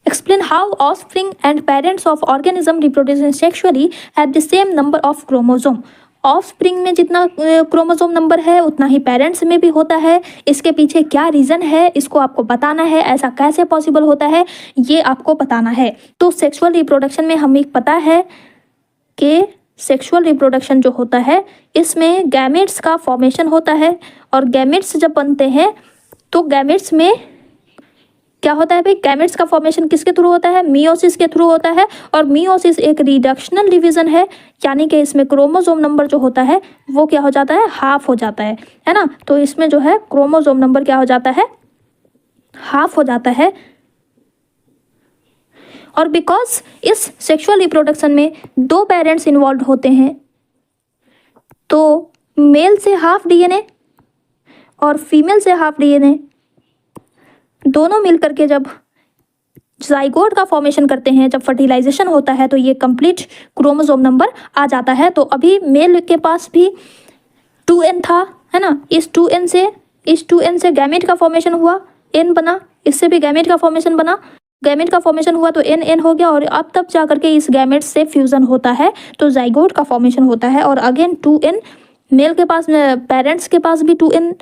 explain how offspring and parents of organism reproducing sexually have the same number of chromosome. Offspring में जितना chromosome number है उतना ही parents में भी होता है। इसके पीछे क्या रीज़न है, इसको आपको बताना है। ऐसा कैसे पॉसिबल होता है, ये आपको बताना है। तो सेक्सुअल रिप्रोडक्शन में हमें पता है कि सेक्सुअल रिप्रोडक्शन जो होता है इसमें गैमेट्स का फॉर्मेशन होता है, और गैमेट्स जब बनते हैं तो गैमेट्स में क्या होता है भाई? गैमेट्स का फॉर्मेशन किसके थ्रू होता है? मियोसिस के थ्रू होता है, और मियोसिस एक रिडक्शनल डिवीजन है, यानी कि इसमें क्रोमोसोम नंबर जो होता है वो क्या हो जाता है? हाफ हो जाता है ना। तो इसमें जो है क्रोमोसोम नंबर क्या हो जाता है? हाफ हो जाता है। और बिकॉज इस सेक्सुअल रिप्रोडक्शन में दो पेरेंट्स इन्वॉल्व होते हैं, तो मेल से हाफ डीएनए और फीमेल से हाफ डीएनए दोनों मिलकर के जब जाइगोट का फॉर्मेशन करते हैं, जब फर्टिलाइजेशन होता है तो ये कंप्लीट क्रोमोसोम नंबर आ जाता है। तो अभी मेल के पास भी 2n था, है ना, इस 2n से गैमेट का फॉर्मेशन हुआ, n बना, इससे भी गैमेट का फॉर्मेशन बना, गैमेट का फॉर्मेशन हुआ तो n हो गया, और अब तब जा करके इस गैमेट से फ्यूजन होता है तो जाइगोट का फॉर्मेशन होता है। और अगेन 2n, मेल के पास, पेरेंट्स के पास भी 2n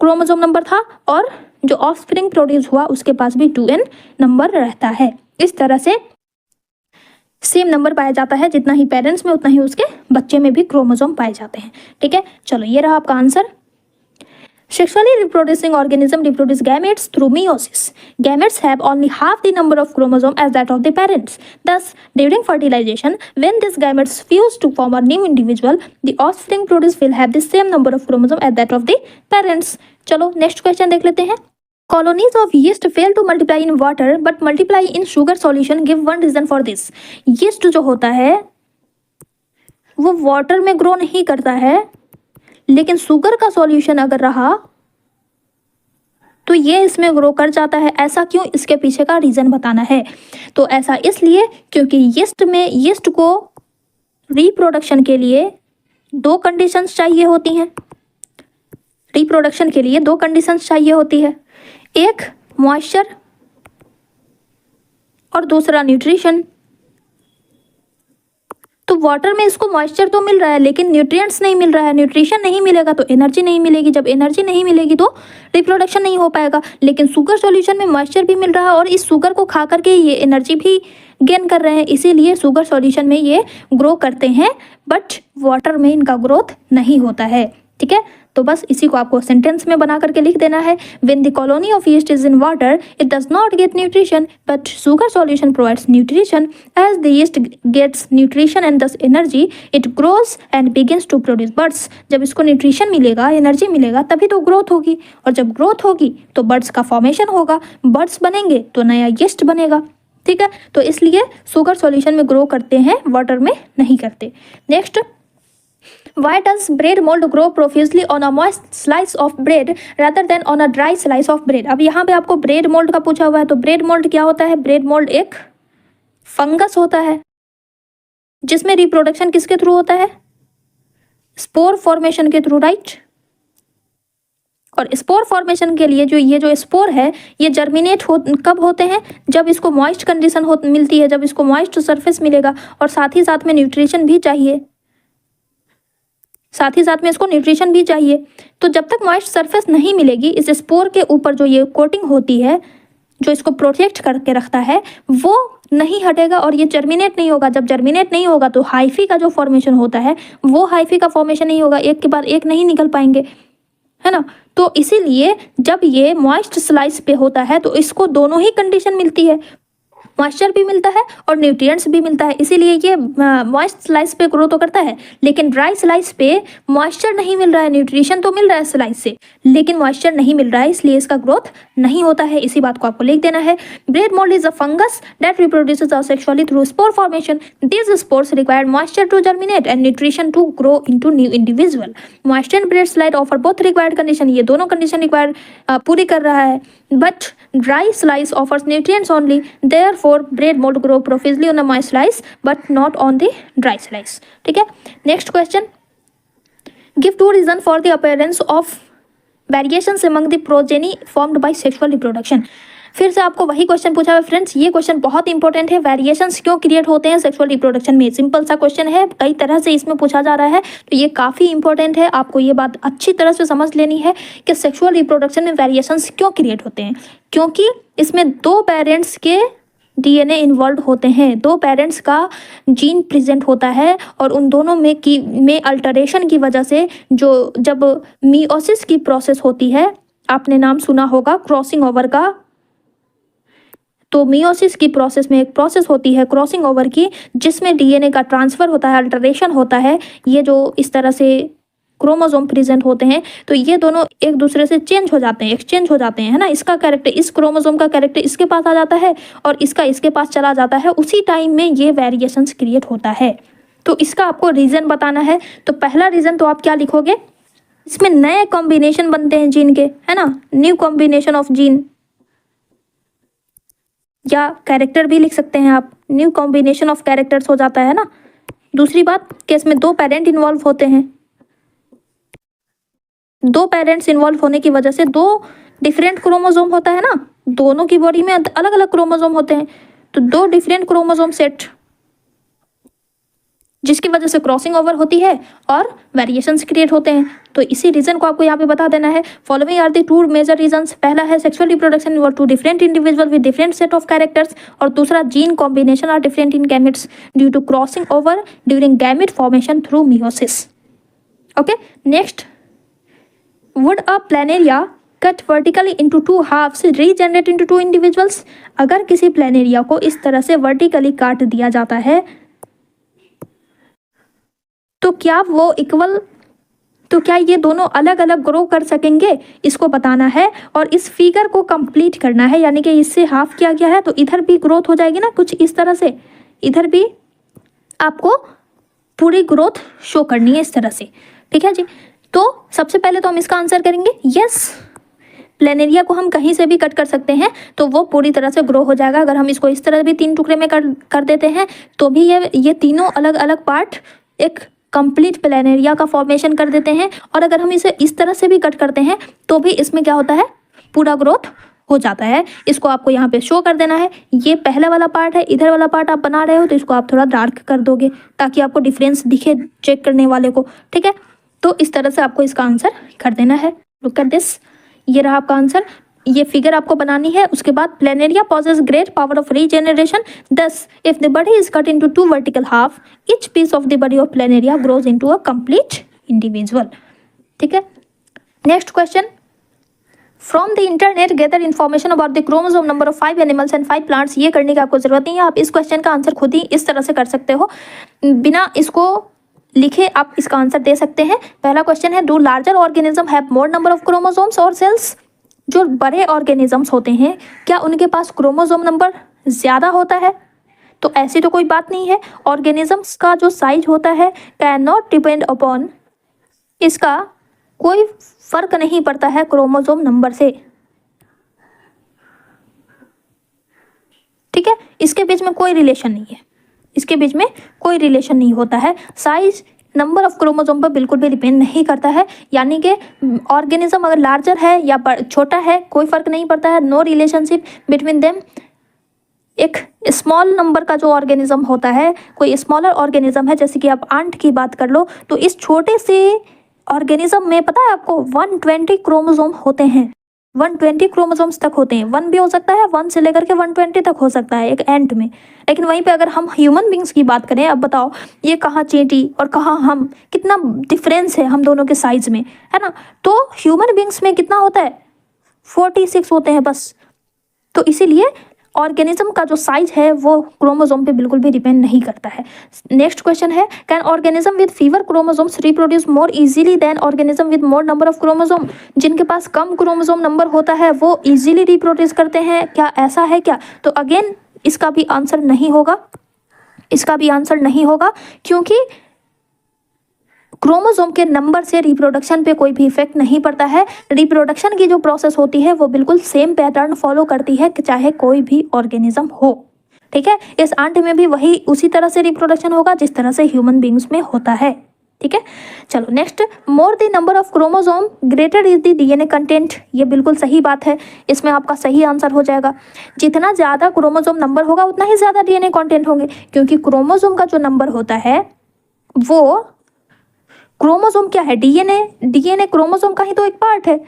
क्रोमोसोम नंबर था, और जो ऑफस्प्रिंग प्रोड्यूस हुआ उसके पास भी 2n नंबर रहता है। इस तरह से सेम नंबर पाया जाता है, जितना ही पेरेंट्स में उतना ही उसके बच्चे में भी क्रोमोसोम पाए जाते हैं। ठीक है, चलो ये रहा आपका answer. Sexually reproducing organism reproduce gametes through meiosis. Gametes have only half the number of chromosomes as that of the parents. Thus, during fertilization, when these gametes fuse to form a new individual, the offspring produced will have the same number of chromosomes as that of the parents. चलो next question देख लेते हैं। Colonies of yeast fail to multiply in water but multiply in sugar solution. Give one reason for this. Yeast जो होता है वो water में grow नहीं करता है, लेकिन शुगर का सॉल्यूशन अगर रहा तो ये इसमें ग्रो कर जाता है। ऐसा क्यों, इसके पीछे का रीज़न बताना है। तो ऐसा इसलिए क्योंकि यीस्ट को रिप्रोडक्शन के लिए दो कंडीशंस चाहिए होती हैं। रिप्रोडक्शन के लिए दो कंडीशंस चाहिए होती है, एक मॉइस्चर और दूसरा न्यूट्रिशन। तो वाटर में इसको मॉइस्चर तो मिल रहा है लेकिन न्यूट्रिएंट्स नहीं मिल रहा है, न्यूट्रिशन नहीं मिलेगा तो एनर्जी नहीं मिलेगी, जब एनर्जी नहीं मिलेगी तो रिप्रोडक्शन नहीं हो पाएगा। लेकिन शुगर सॉल्यूशन में मॉइस्चर भी मिल रहा है और इस शुगर को खा करके ये एनर्जी भी गेन कर रहे हैं, इसीलिए शुगर सॉल्यूशन में ये ग्रो करते हैं, बट वाटर में इनका ग्रोथ नहीं होता है। ठीक है, तो बस इसी को आपको सेंटेंस में बना करके लिख देना है। When the colony of yeast is in water it does not get nutrition but sugar solution provides nutrition. As the yeast gets nutrition and thus energy it grows and begins to produce buds. जब इसको nutrition मिलेगा, energy मिलेगा, तभी तो growth होगी, और जब growth होगी तो बर्ड्स का फॉर्मेशन होगा, बर्ड्स बनेंगे तो नया यीस्ट बनेगा। ठीक है, तो इसलिए शुगर सॉल्यूशन में ग्रो करते हैं, वाटर में नहीं करते। Next, why does bread mold grow profusely on a moist slice of bread rather than on a dry slice of bread? अब यहाँ पे आपको ब्रेड मोल्ड का पूछा हुआ है, तो ब्रेड मोल्ड क्या होता है? ब्रेड मोल्ड एक फंगस होता है जिसमें रिप्रोडक्शन किसके थ्रू होता है? स्पोर फॉर्मेशन के थ्रू, राइट। और स्पोर फॉर्मेशन के लिए जो स्पोर है ये जर्मिनेट कब होते हैं? जब इसको मॉइस्ट कंडीशन मिलती है, जब इसको मॉइस्ट सरफेस मिलेगा और साथ ही साथ में न्यूट्रिशन भी चाहिए, साथ ही साथ में इसको न्यूट्रिशन भी चाहिए। तो जब तक मॉइस्ट सरफेस नहीं मिलेगी, इस स्पोर के ऊपर जो ये कोटिंग होती है जो इसको प्रोटेक्ट करके रखता है वो नहीं हटेगा और ये जर्मिनेट नहीं होगा। जब जर्मिनेट नहीं होगा तो हाइफी का जो फॉर्मेशन होता है वो हाइफी का फॉर्मेशन नहीं होगा, एक के बाद एक नहीं निकल पाएंगे, है ना। तो इसीलिए जब ये मॉइस्ट स्लाइस पे होता है तो इसको दोनों ही कंडीशन मिलती है, मॉइस्चर भी मिलता है और न्यूट्रिएंट्स भी मिलता है, इसीलिए ये मॉइस्ट स्लाइस पे ग्रो तो करता है। लेकिन ड्राई स्लाइस पे मॉइस्चर नहीं मिल रहा है, न्यूट्रिशन तो मिल रहा है स्लाइस से लेकिन मॉइस्चर नहीं मिल रहा है, इसलिए इसका ग्रोथ नहीं होता है। इसी बात को आपको लिख देना है। Bread mould is a fungus that reproduces asexually through spore formation. These spores require moisture to germinate and nutrition to grow into new individual. Moisture and bread slide offer both required condition, ये दोनों condition require पूरी कर रहा है, but dry slice offers nutrients only, therefore bread mould grow profusely on the moist slice but not on the dry slice. ठीक है, next question, give to reason for the appearance of variations among the progeny formed by sexual reproduction. फिर से आपको वही question पूछा है friends, ये question बहुत इंपॉर्टेंट है। वेरिएशंस क्यों क्रिएट होते हैं सेक्सुअल रिप्रोडक्शन में? सिंपल सा क्वेश्चन है, कई तरह से इसमें पूछा जा रहा है, तो ये काफ़ी इंपॉर्टेंट है। आपको ये बात अच्छी तरह से समझ लेनी है कि सेक्सुअल रिप्रोडक्शन में वेरिएशंस क्यों क्रिएट होते हैं, क्योंकि इसमें दो पेरेंट्स के डीएनए इन्वॉल्व होते हैं, दो पेरेंट्स का जीन प्रेजेंट होता है और उन दोनों में अल्टरेशन की वजह से जब मियोसिस की प्रोसेस होती है, आपने नाम सुना होगा क्रॉसिंग ओवर का, तो मियोसिस की प्रोसेस में एक प्रोसेस होती है क्रॉसिंग ओवर की, जिसमें डीएनए का ट्रांसफ़र होता है, अल्टरेशन होता है। ये जो इस तरह से क्रोमोसोम प्रेजेंट होते हैं तो ये दोनों एक दूसरे से चेंज हो जाते हैं, एक्सचेंज हो जाते हैं, है ना। इसका कैरेक्टर, इस क्रोमोसोम का कैरेक्टर इसके पास आ जाता है और इसका इसके पास चला जाता है, उसी टाइम में ये वेरिएशंस क्रिएट होता है। तो इसका आपको रीज़न बताना है। तो पहला रीज़न तो आप क्या लिखोगे, इसमें नए कॉम्बिनेशन बनते हैं जीन के, है ना, न्यू कॉम्बिनेशन ऑफ जीन। या कैरेक्टर भी लिख सकते हैं आप, न्यू कॉम्बिनेशन ऑफ कैरेक्टर्स हो जाता है ना। दूसरी बात कि इसमें 2 पेरेंट इन्वॉल्व होते हैं, 2 पेरेंट्स इन्वॉल्व होने की वजह से 2 डिफरेंट क्रोमोसोम होता है ना, दोनों की बॉडी में अलग अलग क्रोमोसोम होते हैं, तो 2 डिफरेंट क्रोमोसोम सेट, जिसकी वजह से क्रॉसिंग ओवर होती है और वेरिएशंस क्रिएट होते हैं। तो इसी रीजन को आपको यहाँ पे बता देना है। Following are the 2 major reasons. पहला है sexual reproduction involve 2 different individual with different set of characters, और दूसरा gene combination are different in gametes due to crossing over during gamete formation through meiosis. Okay, next, would a planaria cut vertically into 2 halves regenerate into 2 individuals. अगर किसी planaria को इस तरह से vertically काट दिया जाता है तो क्या वो इक्वल, तो क्या ये दोनों अलग अलग ग्रो कर सकेंगे, इसको बताना है और इस फिगर को कंप्लीट करना है। यानी कि इससे हाफ किया गया है तो इधर भी ग्रोथ हो जाएगी ना कुछ इस तरह से, इधर भी आपको पूरी ग्रोथ शो करनी है इस तरह से। ठीक है जी, तो सबसे पहले तो हम इसका आंसर करेंगे यस, प्लेनेरिया को हम कहीं से भी कट कर सकते हैं तो वो पूरी तरह से ग्रो हो जाएगा। अगर हम इसको इस तरह भी 3 टुकड़े में कर देते हैं तो भी ये तीनों अलग अलग पार्ट एक कंप्लीट प्लेनेरिया का फॉर्मेशन कर देते हैं। और अगर हम इसे इस तरह से भी कट करते हैं तो भी इसमें क्या होता है, पूरा ग्रोथ हो जाता है। इसको आपको यहाँ पे शो कर देना है। ये पहला वाला पार्ट है, इधर वाला पार्ट आप बना रहे हो तो इसको आप थोड़ा डार्क कर दोगे ताकि आपको डिफरेंस दिखे चेक करने वाले को। ठीक है, तो इस तरह से आपको इसका आंसर कर देना है। लुक एट दिस, ये रहा आपका आंसर। ये फिगर आपको बनानी है। उसके बाद Planaria possesses great power of regeneration, thus if the body is cut into 2 vertical half each piece of the body of Planaria grows into a complete individual. ठीक है, next question, from the internet gather information about the chromosome number of 5 animals and 5 plants. ये करने की आपको जरूरत नहीं है, आप इस क्वेश्चन का आंसर खुद ही इस तरह से कर सकते हो, बिना इसको लिखे आप इसका आंसर दे सकते हैं। पहला क्वेश्चन है, do larger organism have more number of chromosomes और सेल्स। जो बड़े ऑर्गेनिजम्स होते हैं क्या उनके पास क्रोमोसोम नंबर ज़्यादा होता है? तो ऐसी तो कोई बात नहीं है। ऑर्गेनिजम्स का जो साइज होता है कैन नॉट डिपेंड अपॉन, इसका कोई फर्क नहीं पड़ता है क्रोमोसोम नंबर से। ठीक है, इसके बीच में कोई रिलेशन नहीं है, इसके बीच में कोई रिलेशन नहीं होता है। साइज नंबर ऑफ क्रोमोसोम पर बिल्कुल भी डिपेंड नहीं करता है। यानी कि ऑर्गेनिज्म अगर लार्जर है या छोटा है कोई फर्क नहीं पड़ता है, नो रिलेशनशिप बिटवीन देम। एक स्मॉल नंबर का जो ऑर्गेनिज्म होता है, कोई स्मॉलर ऑर्गेनिज्म है, जैसे कि आप आंट की बात कर लो, तो इस छोटे से ऑर्गेनिज्म में पता है आपको 120 क्रोमोसोम होते हैं। 120 क्रोमोसोम्स तक होते हैं, 1 भी हो सकता है, 1 से लेकर के 120 तक हो सकता है एक एंट में। लेकिन वहीं पे अगर हम ह्यूमन बींग्स की बात करें, अब बताओ ये कहाँ चींटी और कहाँ हम, कितना डिफरेंस है हम दोनों के साइज में, है ना। तो ह्यूमन बींग्स में कितना होता है, 46 होते हैं बस। तो इसीलिए ऑर्गेनिज्म का जो साइज है वो क्रोमोसोम पे बिल्कुल भी डिपेंड नहीं करता है। नेक्स्ट क्वेश्चन है, can organism with fewer chromosomes reproduce more easily than organism with more number of chromosome. जिनके पास कम क्रोमोसोम नंबर होता है वो इजीली रिप्रोड्यूस करते हैं, क्या ऐसा है क्या? तो अगेन इसका भी आंसर नहीं होगा, इसका भी आंसर नहीं होगा, क्योंकि क्रोमोसोम के नंबर से रिप्रोडक्शन पे कोई भी इफेक्ट नहीं पड़ता है। रिप्रोडक्शन की जो प्रोसेस होती है वो बिल्कुल सेम पैटर्न फॉलो करती है कि चाहे कोई भी ऑर्गेनिज्म हो। ठीक है, इस आंट में भी वही उसी तरह से रिप्रोडक्शन होगा जिस तरह से ह्यूमन बींग्स में होता है। ठीक है, चलो next, more the number of chromosome greater is the DNA content. ये बिल्कुल सही बात है, इसमें आपका सही आंसर हो जाएगा। जितना ज़्यादा क्रोमोसोम नंबर होगा उतना ही ज़्यादा डीएनए कंटेंट होंगे, क्योंकि क्रोमोसोम का जो नंबर होता है वो, क्रोमोसोम क्या है, डीएनए क्रोमोसोम का ही तो एक पार्ट है।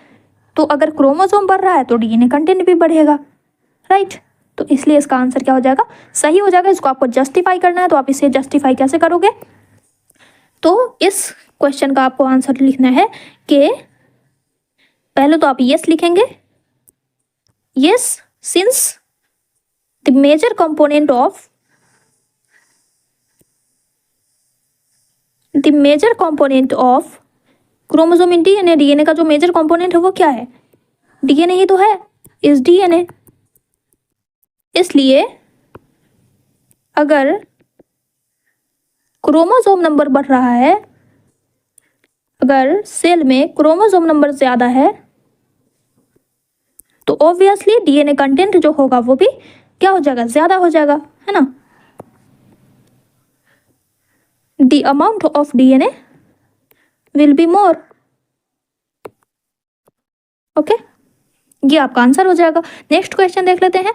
तो अगर क्रोमोसोम बढ़ रहा है तो डीएनए कंटेंट भी बढ़ेगा, राइट। तो इसलिए इसका आंसर क्या हो जाएगा, सही हो जाएगा। इसको आपको जस्टिफाई करना है, तो आप इसे जस्टिफाई कैसे करोगे? तो इस क्वेश्चन का आपको आंसर लिखना है कि पहले तो आप यस लिखेंगे, yes since the major component of chromosome in DNA, DNA का जो मेजर कंपोनेंट है वो क्या है, डीएनए ही तो है, इस डीएनए। इसलिए अगर क्रोमोसोम नंबर बढ़ रहा है, अगर सेल में क्रोमोसोम नंबर ज्यादा है, तो ऑब्वियसली डीएनए कंटेंट जो होगा वो भी क्या हो जाएगा, ज्यादा हो जाएगा, है ना। The amount of DNA will be more. Okay, ये आपका आंसर हो जाएगा। नेक्स्ट क्वेश्चन देख लेते हैं।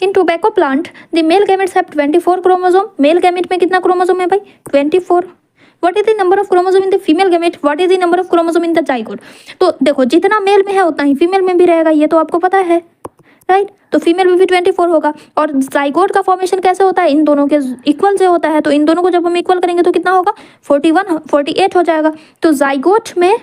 In tobacco plant the male gametes have 24 chromosome. Male gamete में कितना क्रोमोसोम है भाई, 24। What is the number of chromosome in the female gamete, what is the number of chromosome in the zygote. तो देखो जितना मेल में है उतना ही फीमेल में भी रहेगा, ये तो आपको पता है, राइट। तो फीमेल में भी 24 होगा। और जाइगोट का फॉर्मेशन कैसे होता है, इन दोनों के इक्वल से होता है, तो इन दोनों को जब हम इक्वल करेंगे तो कितना होगा, 48 हो जाएगा। तो जाइगोट में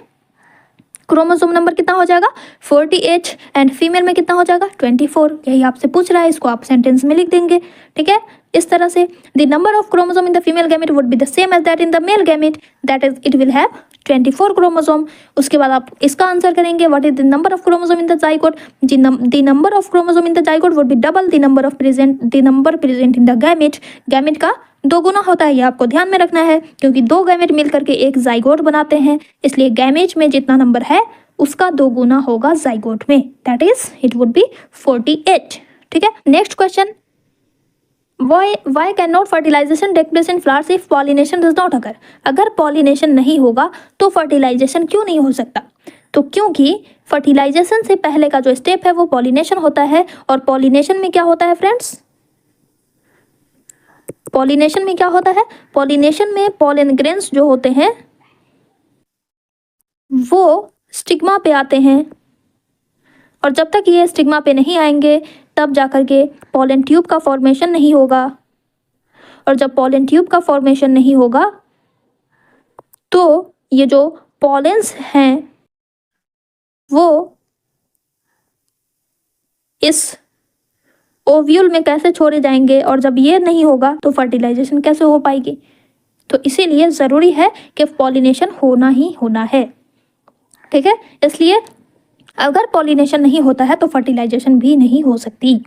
क्रोमोसोम नंबर कितना हो जाएगा, 48, एंड फीमेल में कितना हो जाएगा, 24। यही आपसे पूछ रहा है, इसको आप सेंटेंस में लिख देंगे, ठीक है, इस तरह से। The number of chromosome in the female gamete would be the same as that in the male gamete, that is it will have 24 chromosome. उसके बाद आप इसका आंसर करेंगे, what is the number of chromosome in the zygote. The number of chromosome in the zygote would be double the number present in the gamete. Gamete का 2 गुना होता है, ये आपको ध्यान में रखना है, क्योंकि 2 गैमेट मिल करके एक जाइगोट बनाते हैं, इसलिए गैमेट में जितना नंबर है उसका 2 गुना होगा जाइगोट में, that is it would be 48, ठीक है। Next question, why can not fertilisation take place in flowers if pollination does not occur. अगर पॉलिनेशन नहीं होगा तो फर्टिलाइजेशन क्यों नहीं हो सकता। तो क्योंकि फर्टिलाइजेशन से पहले का जो स्टेप है वो पॉलिनेशन होता है, और पॉलिनेशन में क्या होता है फ्रेंड्स, पॉलिनेशन में क्या होता है, पॉलिनेशन में पॉलन ग्रेन्स जो होते हैं वो स्टिग्मा पे आते हैं, और जब तक ये स्टिग्मा पे नहीं आएंगे तब जाकर के पॉलन ट्यूब का फॉर्मेशन नहीं होगा, और जब पॉलन ट्यूब का फॉर्मेशन नहीं होगा तो ये जो पॉलेंस हैं वो इस ओव्यूल में कैसे छोड़े जाएंगे, और जब ये नहीं होगा तो फर्टिलाइजेशन कैसे हो पाएगी। तो इसीलिए ज़रूरी है कि पॉलिनेशन होना ही होना है, ठीक है। इसलिए अगर पॉलिनेशन नहीं होता है तो फर्टिलाइजेशन भी नहीं हो सकती,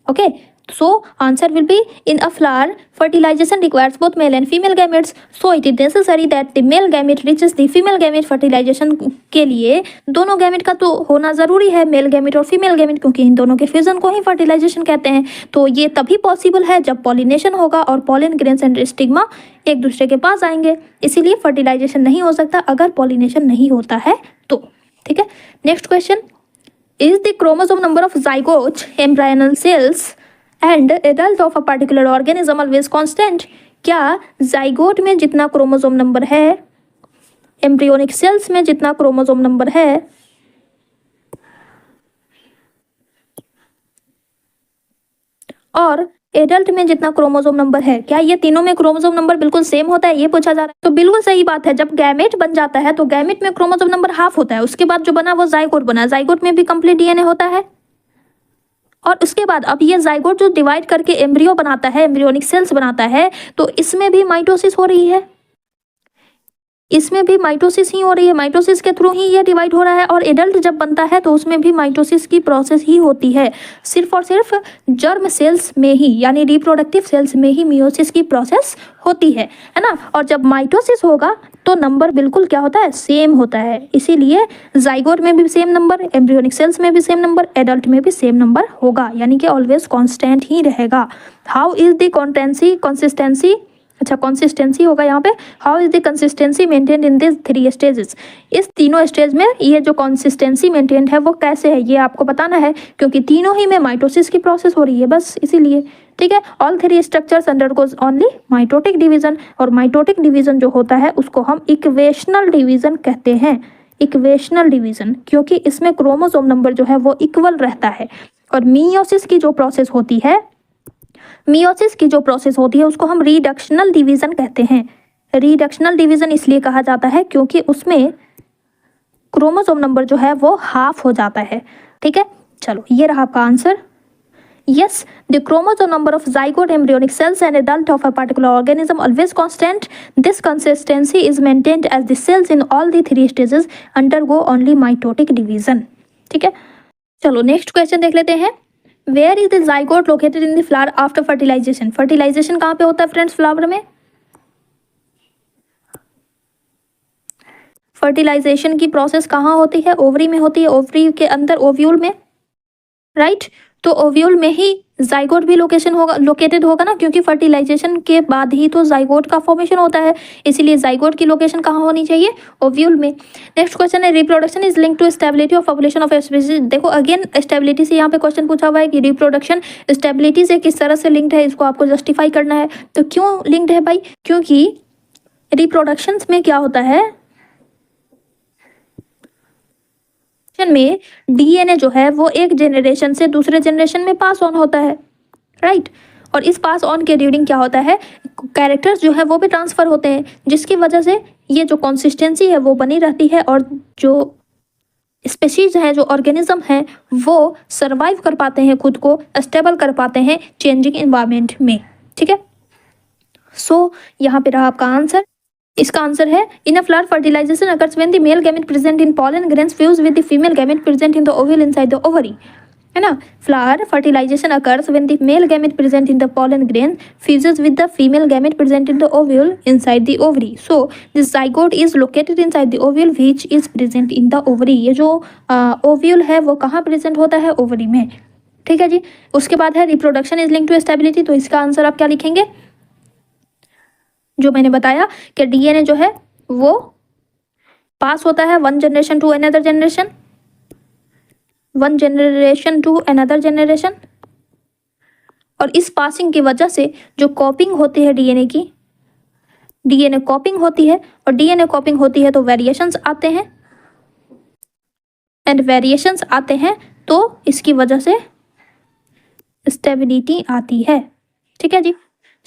okay. So answer will be in a flower fertilisation requires both male and female gametes, so it is necessary that the male gamete reaches the female gamete. Fertilisation के लिए दोनों गैमेट का तो होना ज़रूरी है, मेल गैमेट और female gamete, क्योंकि इन दोनों के फ्यूजन को ही फर्टिलाइजेशन कहते हैं। तो ये तभी पॉसिबल है जब पॉलिनेशन होगा और पॉलन ग्रेन्स एंड स्टिग्मा एक दूसरे के पास आएंगे, इसीलिए फर्टिलाइजेशन नहीं हो सकता अगर पॉलिनेशन नहीं होता है तो, ठीक है। Next question, is the chromosome number of zygote embryonal cells and adult of a particular organism always constant. क्या जाइगोट में जितना क्रोमोसोम नंबर है, एम्ब्रियोनिक सेल्स में जितना क्रोमोसोम नंबर है, और एडल्ट में जितना क्रोमोसोम नंबर है, क्या ये तीनों में क्रोमोसोम नंबर बिल्कुल सेम होता है, ये पूछा जा रहा है। तो बिल्कुल सही बात है, जब गैमेट बन जाता है तो गैमेट में क्रोमोसोम नंबर हाफ होता है, उसके बाद जो बना वो जाइगोट बना, जाइगोट में भी कंप्लीट DNA होता है, और उसके बाद अब ये जाइगोट जो डिवाइड करके एम्ब्रियो बनाता है, एम्ब्रियोनिक सेल्स बनाता है, तो इसमें भी माइटोसिस हो रही है, इसमें भी माइटोसिस ही हो रही है, माइटोसिस के थ्रू ही ये डिवाइड हो रहा है। और एडल्ट जब बनता है तो उसमें भी माइटोसिस की प्रोसेस ही होती है, सिर्फ और सिर्फ जर्म सेल्स में ही, यानी रिप्रोडक्टिव सेल्स में ही मियोसिस की प्रोसेस होती है ना। और जब माइटोसिस होगा तो नंबर बिल्कुल क्या होता है, सेम होता है, इसीलिए जाइगोट में भी सेम नंबर, एम्ब्रियोनिक सेल्स में भी सेम नंबर, एडल्ट में भी सेम नंबर होगा, यानी कि ऑलवेज कांस्टेंट ही रहेगा। हाउ इज द कंसिस्टेंसी, अच्छा कंसिस्टेंसी होगा यहाँ पे, how is the consistency maintained in this 3 stages. इस तीनों स्टेज में ये जो कंसिस्टेंसी मेंटेन्ड है वो कैसे है, ये आपको बताना है, क्योंकि तीनों ही में माइटोसिस की प्रोसेस हो रही है, बस इसीलिए, ठीक है। All 3 structures undergoes only mitotic division, और माइटोटिक डिवीजन जो होता है उसको हम इक्वेशनल डिवीजन कहते हैं, इक्वेशनल डिवीजन, क्योंकि इसमें क्रोमोसोम नंबर जो है वो इक्वल रहता है। और मियोसिस की जो प्रोसेस होती है, मियोसिस की जो प्रोसेस होती है उसको हम रिडक्शनल डिवीजन कहते हैं। रिडक्शनल डिवीजन इसलिए कहा जाता है क्योंकि उसमें क्रोमोसोम नंबर जो है वो हाफ हो जाता है, ठीक है। चलो ये रहा आपका answer. Yes, the chromosome number of zygote embryonic cells and adult of a particular organism always constant, this consistency is maintained as the cells in all the 3 stages undergo only mitotic division, ठीक है। चलो next question देख लेते हैं। Where is the zygote located in the flower after fertilisation. Fertilisation कहाँ पे होता है फ्रेंड्स, फ्लावर में। फर्टिलाइजेशन की प्रोसेस कहाँ होती है, ओवरी में होती है, ओवरी के अंदर ओव्यूल में, राइट। तो ओव्यूल में ही जाइगोट भी लोकेटेड होगा ना, क्योंकि फर्टिलाइजेशन के बाद ही तो जाइगोट का फॉर्मेशन होता है, इसीलिए जाइगोट की लोकेशन कहाँ होनी चाहिए, ओव्यूल में। नेक्स्ट क्वेश्चन है reproduction is link to stability of population of species. देखो अगेन स्टेबिलिटी से यहाँ पे क्वेश्चन पूछा हुआ है कि रिप्रोडक्शन स्टेबिलिटी से किस तरह से लिंक्ड है, इसको आपको जस्टिफाई करना है। तो क्यों लिंक्ड है भाई, क्योंकि रिप्रोडक्शन में क्या होता है में डीएनए जो है वो एक जनरेशन से दूसरे जनरेशन में पास ऑन होता है, राइट। और इस पास ऑन के ड्यूरिंग क्या होता है, कैरेक्टर्स जो है वो भी ट्रांसफर होते हैं, जिसकी वजह से ये जो कंसिस्टेंसी है वो बनी रहती है और जो स्पेशीज है, जो ऑर्गेनिज्म है, वो सरवाइव कर पाते हैं, खुद को स्टेबल कर पाते हैं चेंजिंग एनवायरनमेंट में, ठीक है। सो यहाँ पे रहा आपका आंसर। इसका आंसर है in a flower fertilization occurs when the male gamete present in pollen grains fuse with the female gamete present in the oval inside the ovary, है ना। Flower fertilization occurs when the male gamete present in the pollen grain fuses with the female gamete present in the ovule inside the ovary. So this zygote is located inside the ovule which is present in the ovary. ये जो ovule है वो कहाँ present होता है, ovary में, ठीक है जी। उसके बाद है reproduction is link to stability. तो इसका आंसर आप क्या लिखेंगे, जो मैंने बताया कि डीएनए जो है वो पास होता है one generation to another generation, one generation to another generation, और इस पासिंग की वजह से जो कॉपिंग होती है डीएनए की, डीएनए कॉपिंग होती है, और डीएनए कॉपिंग होती है तो वेरिएशंस आते हैं, एंड वेरिएशंस आते हैं तो इसकी वजह से स्टेबिलिटी आती है, ठीक है जी।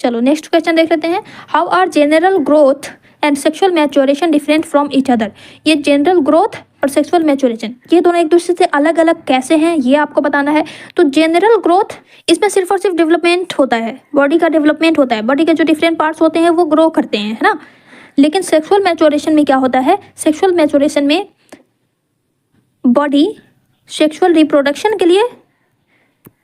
चलो नेक्स्ट क्वेश्चन देख लेते हैं। How are general growth and sexual maturation different from each other. ये जनरल ग्रोथ और सेक्सुअल मैच्योरेशन ये दोनों एक दूसरे से अलग अलग कैसे हैं, ये आपको बताना है। तो जनरल ग्रोथ इसमें सिर्फ और सिर्फ डेवलपमेंट होता है, बॉडी का डेवलपमेंट होता है, बॉडी के जो डिफरेंट पार्ट्स होते हैं वो ग्रो करते हैं, है ना। लेकिन सेक्सुअल मैच्योरेशन में क्या होता है, सेक्सुअल मैच्योरेशन में बॉडी सेक्सुअल रिप्रोडक्शन के लिए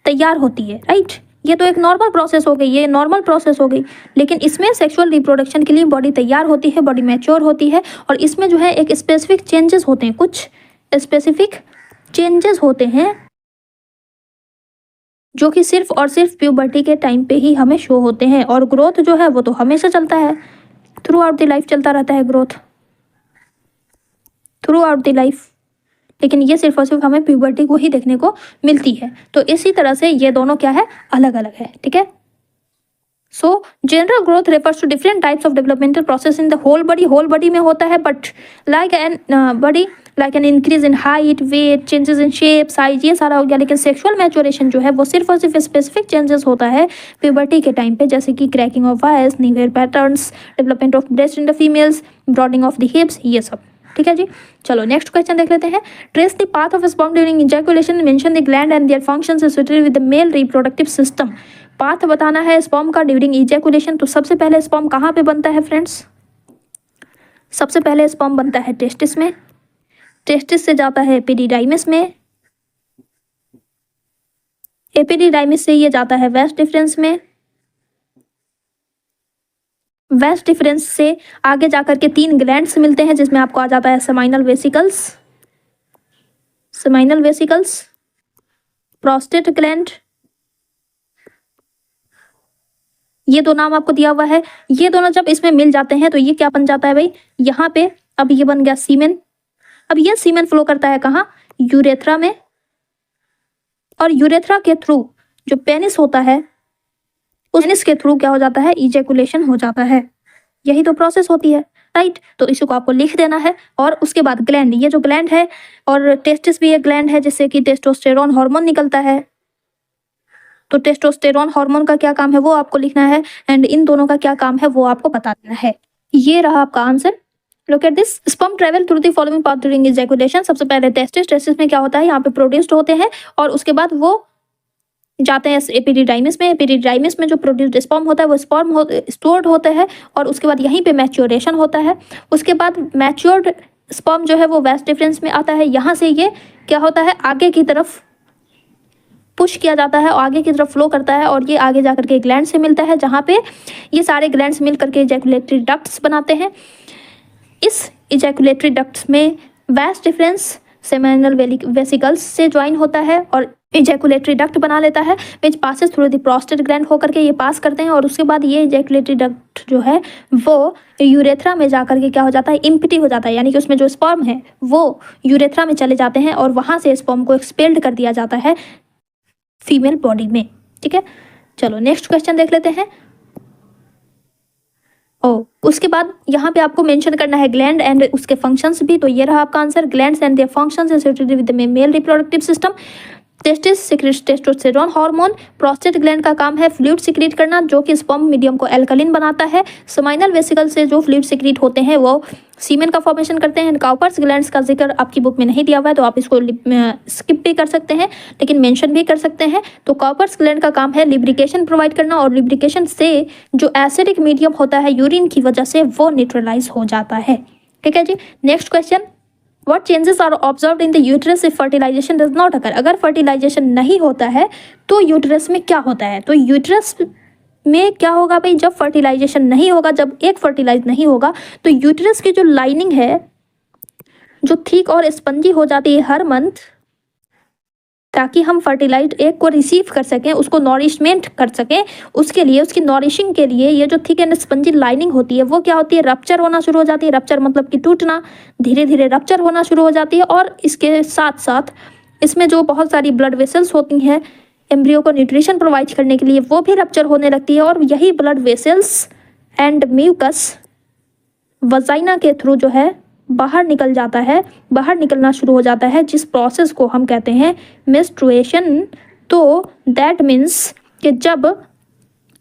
तैयार होती है, राइट। ये तो एक नॉर्मल प्रोसेस हो गई, ये नॉर्मल प्रोसेस हो गई, लेकिन इसमें सेक्सुअल रिप्रोडक्शन के लिए बॉडी तैयार होती है, बॉडी मैच्योर होती है, और इसमें जो है एक स्पेसिफिक चेंजेस होते हैं, कुछ स्पेसिफिक चेंजेस होते हैं जो कि सिर्फ और सिर्फ प्यूबर्टी के टाइम पे ही हमें शो होते हैं। और ग्रोथ जो है वो तो हमेशा चलता है, थ्रू आउट द लाइफ चलता रहता है growth, through out the life, लेकिन ये सिर्फ और सिर्फ हमें प्यूबर्टी को ही देखने को मिलती है। तो इसी तरह से ये दोनों क्या है, अलग अलग है, ठीक है। So general growth refers to different types of developmental process in the whole body में होता है, but like an increase in height, weight, changes in shape, size, ये सारा हो गया। लेकिन सेक्सुअल मैच्योरेशन जो है वो सिर्फ और सिर्फ स्पेसिफिक चेंजेस होता है प्यूबर्टी के टाइम पे, जैसे कि cracking of eyes, new hair patterns, development of breast in the females, broadening of the hips, ये सब, ठीक है जी। चलो नेक्स्ट क्वेश्चन देख लेते हैं। Trace the path of sperm during ejaculation, mention the gland and their functions associated with the male reproductive system. Path बताना है स्पर्म का ड्यूरिंग इजैकुलेशन। तो सबसे पहले स्पर्म कहाँ पे बनता है फ्रेंड्स, सबसे पहले स्पर्म बनता है टेस्टिस में, टेस्टिस से जाता है एपिडिडाइमिस में, एपिडिडाइमिस से ये जाता है वेस्ट डिफरेंस में, वेस्ट डिफरेंस से आगे जाकर के 3 ग्लैंड्स मिलते हैं, जिसमें आपको आ जाता है seminal vesicles, seminal vesicles, prostate gland, ये दो नाम आपको दिया हुआ है। ये दोनों जब इसमें मिल जाते हैं तो ये क्या बन जाता है भाई, यहाँ पे अब ये बन गया सीमेन। अब ये सीमेन फ्लो करता है कहाँ, यूरेथ्रा में, और यूरेथ्रा के थ्रू जो पेनिस होता है उस पेनिस के थ्रू क्या हो जाता है, इजैकुलेशन हो जाता है। यही तो प्रोसेस होती है, राइट। तो इसको आपको लिख देना है। और उसके बाद ग्लैंड, ये जो ग्लैंड है, और टेस्टिस भी एक ग्लैंड है जिससे कि टेस्टोस्टेरोन हार्मोन निकलता है। तो टेस्टोस्टेरोन हार्मोन का क्या काम है वो आपको लिखना है, एंड इन दोनों का क्या काम है वो आपको बता देना है। ये रहा आपका answer. Look at this, sperm travel through the following path during ejaculation. सबसे पहले टेस्टिस, टेस्टिस में क्या होता है, यहाँ पे प्रोड्यूस्ड होते हैं, और उसके बाद वो जाते हैं एपिडिडाइमिस में। एपिडिडाइमिस में जो प्रोड्यूस्ड स्पर्म होता है वो स्पर्म स्टोर्ड होते हैं, और उसके बाद यहीं पे मैच्योरेशन होता है। उसके बाद मैच्योर्ड स्पर्म जो है वो वेस्ट डिफरेंस में आता है। यहाँ से ये क्या होता है, आगे की तरफ पुश किया जाता है, आगे की तरफ फ्लो करता है, और ये आगे जाकर के ग्लैंड से मिलता है, जहाँ पे ये सारे ग्लैंड्स मिल करके इजैकुलेटरी डक्ट्स बनाते हैं। इस इजैकुलेटरी डक्ट्स में वेस्ट डिफरेंस सेमिनल वेसिकल्स से ज्वाइन होता है, और इजैकुलेटरी डक्ट बना लेता है, विच passes through the prostate gland होकर के ये पास करते हैं, और उसके बाद ये इजैकुलेटरी डक्ट जो है वो यूरेथ्रा में जाकर के क्या हो जाता है, इम्पटी हो जाता है, यानी कि उसमें जो स्पर्म है वो यूरेथ्रा में चले जाते हैं और वहाँ से स्पर्म को एक्सपेल्ड कर दिया जाता है फीमेल बॉडी में। ठीक है, चलो नेक्स्ट क्वेश्चन देख लेते हैं। उसके बाद यहाँ पे आपको मेंशन करना है ग्लैंड एंड उसके फंक्शंस भी, तो ये रहा आपका answer, glands and their functions associated with the male reproductive system. Testis secretes testosterone hormone. Prostate gland का काम है फ्लूइड सिक्रीट करना जो कि स्पर्म मीडियम को एल्कलिन बनाता है। सेमाइनल वेसिकल से जो फ्लूइड सिक्रीट होते हैं वो सीमेन का फॉर्मेशन करते हैं। काउपर्स ग्लैंड्स का जिक्र आपकी बुक में नहीं दिया हुआ है तो आप इसको स्किप भी कर सकते हैं लेकिन मेंशन भी कर सकते हैं। तो काउपर्स ग्लैंड का काम है लिब्रिकेशन प्रोवाइड करना, और लिब्रिकेशन से जो एसिडिक मीडियम होता है यूरिन की वजह से वो न्यूट्रलाइज हो जाता है। ठीक है जी, next question, What changes are observed in the uterus if fertilization does not occur? अगर fertilization नहीं होता है तो यूट्रस में क्या होता है? तो यूट्रस में क्या होगा भाई, जब फर्टिलाइजेशन नहीं होगा, जब एक फर्टिलाइज नहीं होगा तो यूट्रस की जो लाइनिंग है जो थिक और स्पंजी हो जाती है हर मंथ, ताकि हम फर्टिलाइज्ड एग को रिसीव कर सकें, उसको नॉरिशमेंट कर सकें, उसके लिए उसकी नॉरिशिंग के लिए ये जो थिक एंड स्पंजी लाइनिंग होती है वो क्या होती है, रप्चर होना शुरू हो जाती है। रप्चर मतलब कि टूटना, धीरे धीरे रप्चर होना शुरू हो जाती है, और इसके साथ साथ इसमें जो बहुत सारी ब्लड वेसल्स होती हैं एम्ब्रियो को न्यूट्रिशन प्रोवाइड करने के लिए वो भी रप्चर होने लगती है, और यही blood vessels and mucus vagina के थ्रू जो है बाहर निकल जाता है, बाहर निकलना शुरू हो जाता है, जिस प्रोसेस को हम कहते हैं मेंस्ट्रुएशन। तो दैट मीन्स कि जब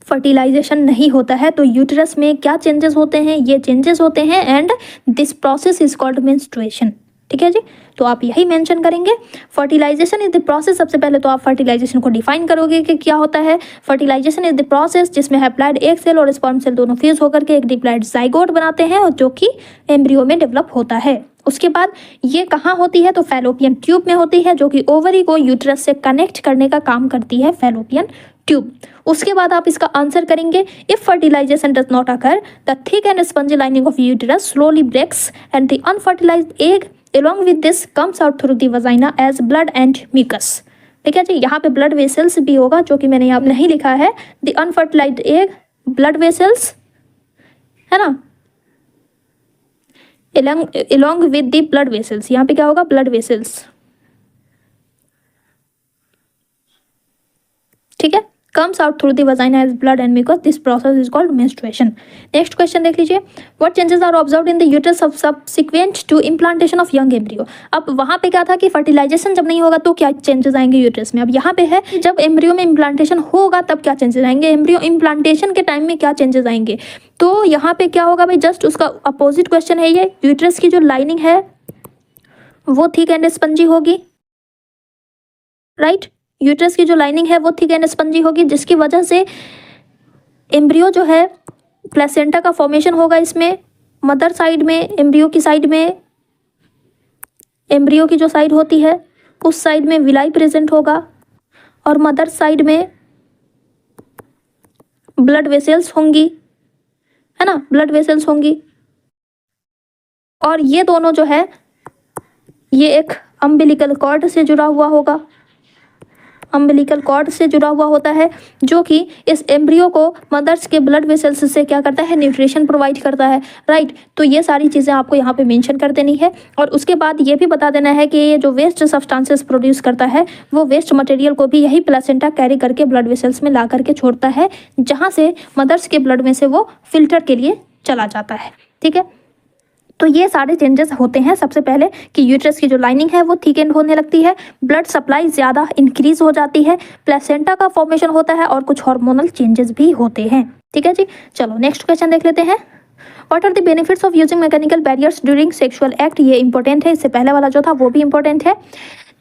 फर्टिलाइजेशन नहीं होता है तो यूट्रस में क्या चेंजेस होते हैं, ये चेंजेस होते हैं and this process is called menstruation. ठीक है जी, तो आप यही मेंशन करेंगे। फर्टिलाइजेशन इज द प्रोसेस, सबसे पहले तो आप फर्टिलाइजेशन को डिफाइन करोगे कि क्या होता है। फर्टिलाइजेशन इज द प्रोसेस जिसमें हैप्लॉइड एग सेल और स्पर्म सेल दोनों फ्यूज होकर के एक डिप्लॉइड जाइगोट बनाते हैं और जो कि एम्ब्रियो में डेवलप होता है। उसके बाद ये कहाँ होती है, तो फैलोपियन ट्यूब में होती है जो कि ओवरी को यूट्रस से कनेक्ट करने का काम करती है, फैलोपियन ट्यूब। उसके बाद आप इसका आंसर करेंगे, if fertilisation does not occur the thick and spongy lining of uterus slowly breaks and the unfertilised egg along with this comes out through the vagina as blood and mucus। ठीक है जी, यहाँ पे blood vessels भी होगा जो कि मैंने यहाँ नहीं लिखा है, the unfertilised egg, blood vessels है ना, along with the blood vessels, यहाँ पे क्या होगा, ब्लड वेसल्स। ठीक है, comes out through the vagina as blood and mucus, this process is called menstruation। Next question देख लीजिए, what changes are observed in the uterus subsequent to implantation of young embryo। अब वहाँ पे क्या था कि फर्टिलाइजेशन जब नहीं होगा तो क्या चेंजेस आएंगे यूट्रस में। अब यहाँ पे है जब एम्ब्रियो में इम्प्लांटेशन होगा तब क्या चेंजेस आएंगे, एम्ब्रियो इम्प्लांटेशन के टाइम में क्या चेंजेस आएंगे। तो यहाँ पे क्या होगा भाई, जस्ट उसका अपोजिट क्वेश्चन है ये, यूट्रस की जो लाइनिंग है वो थिक एंड स्पंजी होगी, राइट। यूट्रस की जो लाइनिंग है वो थिक एंड स्पंजी होगी जिसकी वजह से एम्ब्रियो जो है प्लेसेंटा का फॉर्मेशन होगा। इसमें मदर साइड में, एम्ब्रियो की साइड में, एम्ब्रियो की जो साइड होती है उस साइड में विलाई प्रेजेंट होगा और मदर साइड में ब्लड वेसल्स होंगी, है ना, ब्लड वेसल्स होंगी। और ये दोनों जो है ये एक अम्बिलिकल कॉर्ड से जुड़ा हुआ होगा, अम्बिलिकल कॉर्ड से जुड़ा हुआ होता है जो कि इस एम्ब्रियो को मदर्स के ब्लड वेसल्स से क्या करता है, न्यूट्रिशन प्रोवाइड करता है, राइट। तो ये सारी चीज़ें आपको यहाँ पे मेंशन कर देनी है। और उसके बाद ये भी बता देना है कि ये जो वेस्ट सब्सटेंसेस प्रोड्यूस करता है वो वेस्ट मटेरियल को भी यही प्लेसेंटा कैरी करके ब्लड वेसल्स में ला करके छोड़ता है, जहाँ से मदर्स के ब्लड में से वो फिल्टर के लिए चला जाता है। ठीक है, तो ये सारे चेंजेस होते हैं। सबसे पहले कि यूट्रस की जो लाइनिंग है वो थिक एंड होने लगती है, ब्लड सप्लाई ज़्यादा इंक्रीज हो जाती है, प्लेसेंटा का फॉर्मेशन होता है और कुछ हार्मोनल चेंजेस भी होते हैं। ठीक है जी, चलो नेक्स्ट क्वेश्चन देख लेते हैं। What are the benefits of using mechanical barriers during sexual act. ये इंपॉर्टेंट है, इससे पहले वाला जो था वो भी इंपॉर्टेंट है।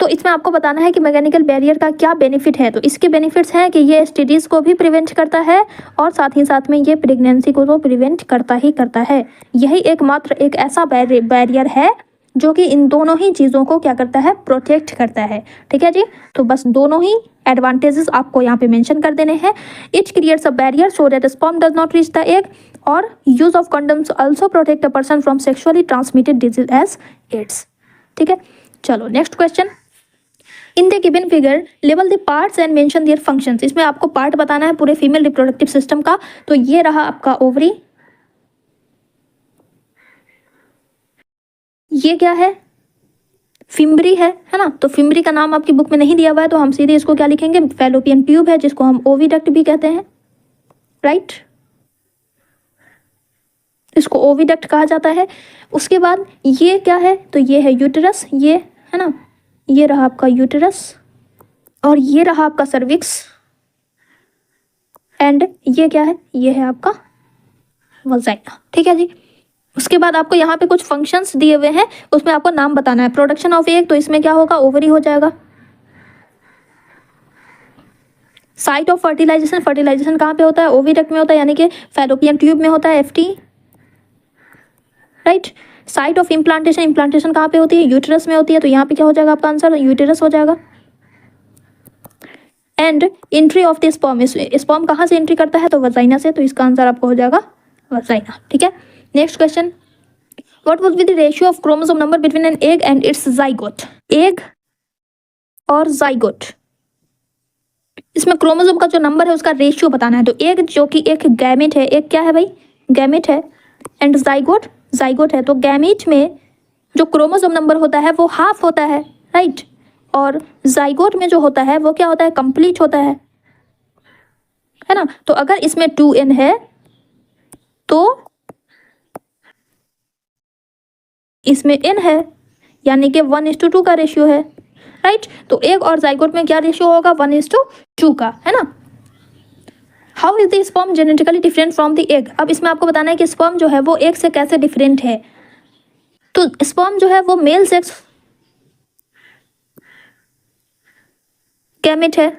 तो इसमें आपको बताना है कि मैकेनिकल बैरियर का क्या बेनिफिट है। तो इसके बेनिफिट्स हैं कि ये एसटीडीज को भी प्रिवेंट करता है और साथ ही साथ में ये प्रेगनेंसी को तो प्रिवेंट करता ही करता है। यही एकमात्र एक ऐसा बैरियर है जो कि इन दोनों ही चीज़ों को क्या करता है, प्रोटेक्ट करता है। ठीक है जी, तो बस दोनों ही एडवांटेजेस आपको यहाँ पे मेंशन कर देने हैं। It creates a barrier so that sperm does not reach the egg, और use of condoms also protect a person from sexually transmitted disease as AIDS. ठीक है, चलो next question. In the given figure label the parts and mention their functions. इसमें आपको part बताना है पूरे female reproductive system का। तो ये रहा आपका ओवरी, ये क्या है, फिम्बरी है ना। तो फिम्बरी का नाम आपकी बुक में नहीं दिया हुआ है, तो हम सीधे इसको क्या लिखेंगे, फैलोपियन ट्यूब है, जिसको हम ओविडक्ट भी कहते हैं, राइट, इसको ओविडक्ट कहा जाता है। उसके बाद ये क्या है, तो ये है यूटेरस, ये है ना, ये रहा आपका यूटेरस, और ये रहा आपका सर्विक्स, एंड ये क्या है, ये है आपका वजाइना। ठीक है जी। उसके बाद आपको यहाँ पे कुछ फंक्शंस दिए हुए हैं, उसमें आपको नाम बताना है। प्रोडक्शन ऑफ एग, तो इसमें क्या होगा, ओवरी हो जाएगा। साइट ऑफ फर्टिलाइजेशन, फर्टिलाइजेशन कहाँ पे होता है, ओविडक्ट में होता है, यानी कि फैलोपियन ट्यूब में होता है, FT, right. Site of implantation, implantation कहाँ पे होती है, यूटेरस में होती है, तो यहाँ पे क्या हो जाएगा आपका आंसर, यूटेरस हो जाएगा। And entry of the sperm, sperm कहाँ से एंट्री करता है, तो वजाइना से, तो इसका आंसर आपको हो जाएगा वजाइना। ठीक है। Next question, what would be the ratio of chromosome number between an egg and it's zygote. Egg और जाइगोट, इसमें क्रोमोसोम का जो नंबर है उसका रेशियो बताना है। तो एग जो कि एक गैमेट है, एक क्या है भाई, गैमेट है, एंड जाइगोट, जाइगोट है। तो गैमेट में जो क्रोमोसोम नंबर होता है वो हाफ होता है, राइट, और जाइगोट में जो होता है वो क्या होता है, कंप्लीट होता है ना। तो अगर इसमें 2n है तो इसमें n है, यानी कि 1:2 का रेशियो है, राइट। तो एग और जाइगोट में क्या रेशियो होगा, 1:2 का, है ना। How is the sperm genetically different from the egg. अब इसमें आपको बताना है कि स्पर्म जो है वो एग से कैसे डिफरेंट है। तो स्पर्म जो है वो मेल सेक्स गैमेट है,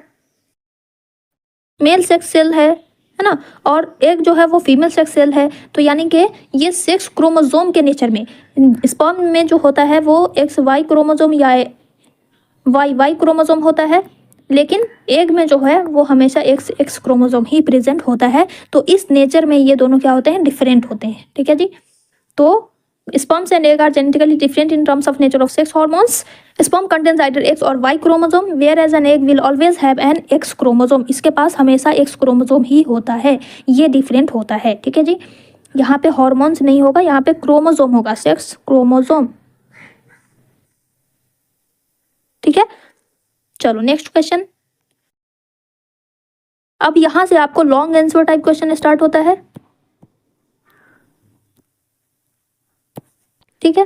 मेल सेक्स सेल है ना, और एग जो है वो फीमेल सेक्स सेल है। तो यानी कि ये सेक्स क्रोमोसोम के नेचर में, स्पर्म में जो होता है वो XY क्रोमोसोम या YY क्रोमोसोम होता है, लेकिन एग में जो है वो हमेशा XX क्रोमोसोम ही प्रेजेंट होता है। तो इस नेचर में ये दोनों क्या होते हैं, डिफरेंट होते हैं। ठीक है जी। तो sperms and egg are genetically different in terms of nature of sex hormones. Sperm contains either X or Y chromosome, whereas an egg will always have an X chromosome. इसके पास हमेशा X क्रोमोसोम ही होता है, ये different होता है। ठीक है जी। यहाँ पे हॉर्मोन्स नहीं होगा, यहाँ पे क्रोमोसोम होगा, सेक्स क्रोमोसोम। ठीक है। चलो नेक्स्ट क्वेश्चन। अब यहां से आपको long answer type question start होता है। ठीक है।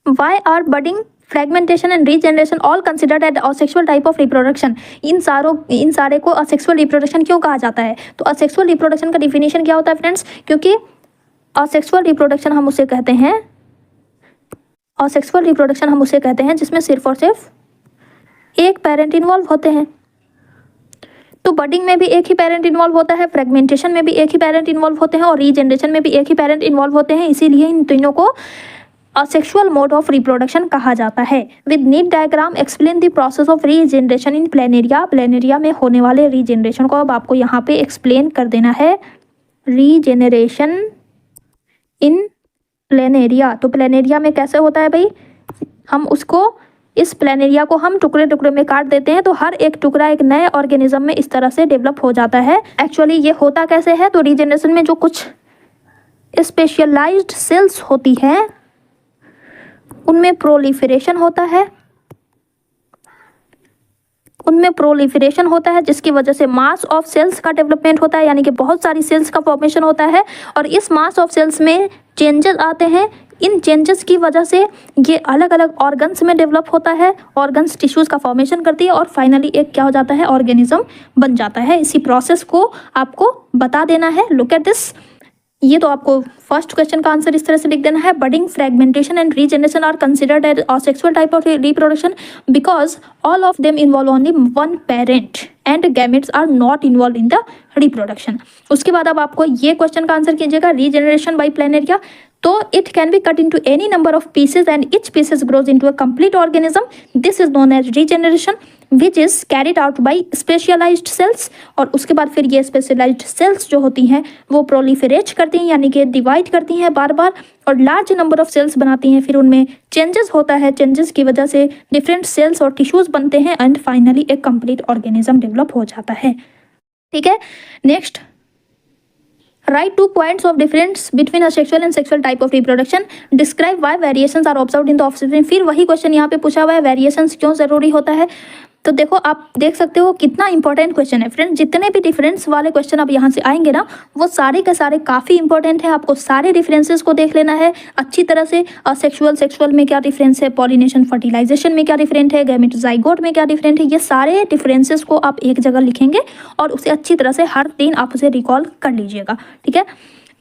Why are budding, fragmentation and regeneration all considered as asexual type of reproduction. इन सारे को असेक्सुअल रिप्रोडक्शन क्यों कहा जाता है। तो असेक्सुअल रिप्रोडक्शन का डिफिनेशन क्या होता है फ्रेंड्स, क्योंकि असेक्सुअल रिप्रोडक्शन हम उसे कहते हैं, असेक्सुअल रिप्रोडक्शन हम उसे कहते हैं जिसमें सिर्फ और सिर्फ एक पेरेंट इन्वॉल्व होते हैं। तो बडिंग में भी एक ही पेरेंट इन्वॉल्व होता है, फ्रेगमेंटेशन में भी एक ही पेरेंट इन्वॉल्व होते हैं, और रीजनरेशन में भी एक ही पेरेंट इन्वॉल्व होते हैं। इसीलिए इन तीनों को असेक्सुअल मोड ऑफ रिप्रोडक्शन कहा जाता है। With NEET diagram explain the process of regeneration in planaria. Planaria में होने वाले रीजनरेशन को अब आपको यहाँ पे एक्सप्लेन कर देना है। रीजनरेशन इन प्लेनेरिया, तो प्लेनेरिया में कैसे होता है भाई, हम उसको, इस प्लेनेरिया को हम टुकड़े टुकड़े में काट देते हैं, तो हर एक टुकड़ा एक नए ऑर्गेनिज्म में इस तरह से डेवलप हो जाता है। एक्चुअली ये होता कैसे है, तो रीजनरेशन में जो कुछ स्पेशलाइज्ड सेल्स होती हैं उनमें प्रोलिफरेशन होता है, उनमें प्रोलिफरेशन होता है, जिसकी वजह से मास ऑफ सेल्स का डेवलपमेंट होता है, यानी कि बहुत सारी सेल्स का फॉर्मेशन होता है। और इस मास ऑफ सेल्स में चेंजेस आते हैं, इन चेंजेस की वजह से ये अलग अलग ऑर्गन्स में डेवलप होता है, ऑर्गन्स टिश्यूज का फॉर्मेशन करती है, और फाइनली एक क्या हो जाता है, ऑर्गेनिज्म बन जाता है। इसी प्रोसेस को आपको बता देना है। लुक एट दिस, ये तो आपको फर्स्ट क्वेश्चन का आंसर इस तरह से लिख देना है। Budding, fragmentation and regeneration are considered as asexual type of reproduction because all of them involve only one parent and gametes are not involve in the reproduction. उसके बाद अब आपको ये क्वेश्चन का आंसर कीजिएगा, रीजनरेशन बाई प्लेनेरिया। तो it can be cut into any number of pieces and each pieces grows into a complete organism. This is known as regeneration. Which is carried out by specialised cells, और उसके बाद फिर ये specialised sales जो होती हैं वो proliferate करती हैं यानी कि डिवाइड करती हैं बार बार और लार्ज नंबर ऑफ सेल्स बनाती हैं, फिर उनमें चेंजेस होता है, चेंजेस की वजह से डिफरेंट सेल्स और टिश्यूज बनते हैं एंड फाइनली एक कंप्लीट ऑर्गेनिज्म डेवलप हो जाता है। ठीक है, next, write 2 points of difference between a sexual and sexual type of reproduction, describe why variations are observed in the offspring। फिर वही क्वेश्चन यहाँ पे पूछा हुआ है, वेरिएशंस क्यों जरूरी होता है। तो देखो आप देख सकते हो कितना इंपॉर्टेंट क्वेश्चन है फ्रेंड, जितने भी डिफरेंस वाले क्वेश्चन अब यहाँ से आएंगे ना वो सारे के सारे काफ़ी इंपॉर्टेंट है, आपको सारे डिफरेंसेस को देख लेना है अच्छी तरह से। सेक्सुअल में क्या डिफरेंस है, पॉलिनेशन फर्टिलाइजेशन में क्या डिफरेंट है, गैमेट जाइगोट में क्या डिफरेंट है, ये सारे डिफरेंसेस को आप एक जगह लिखेंगे और उसे अच्छी तरह से हर दिन आप उसे रिकॉल कर लीजिएगा। ठीक है,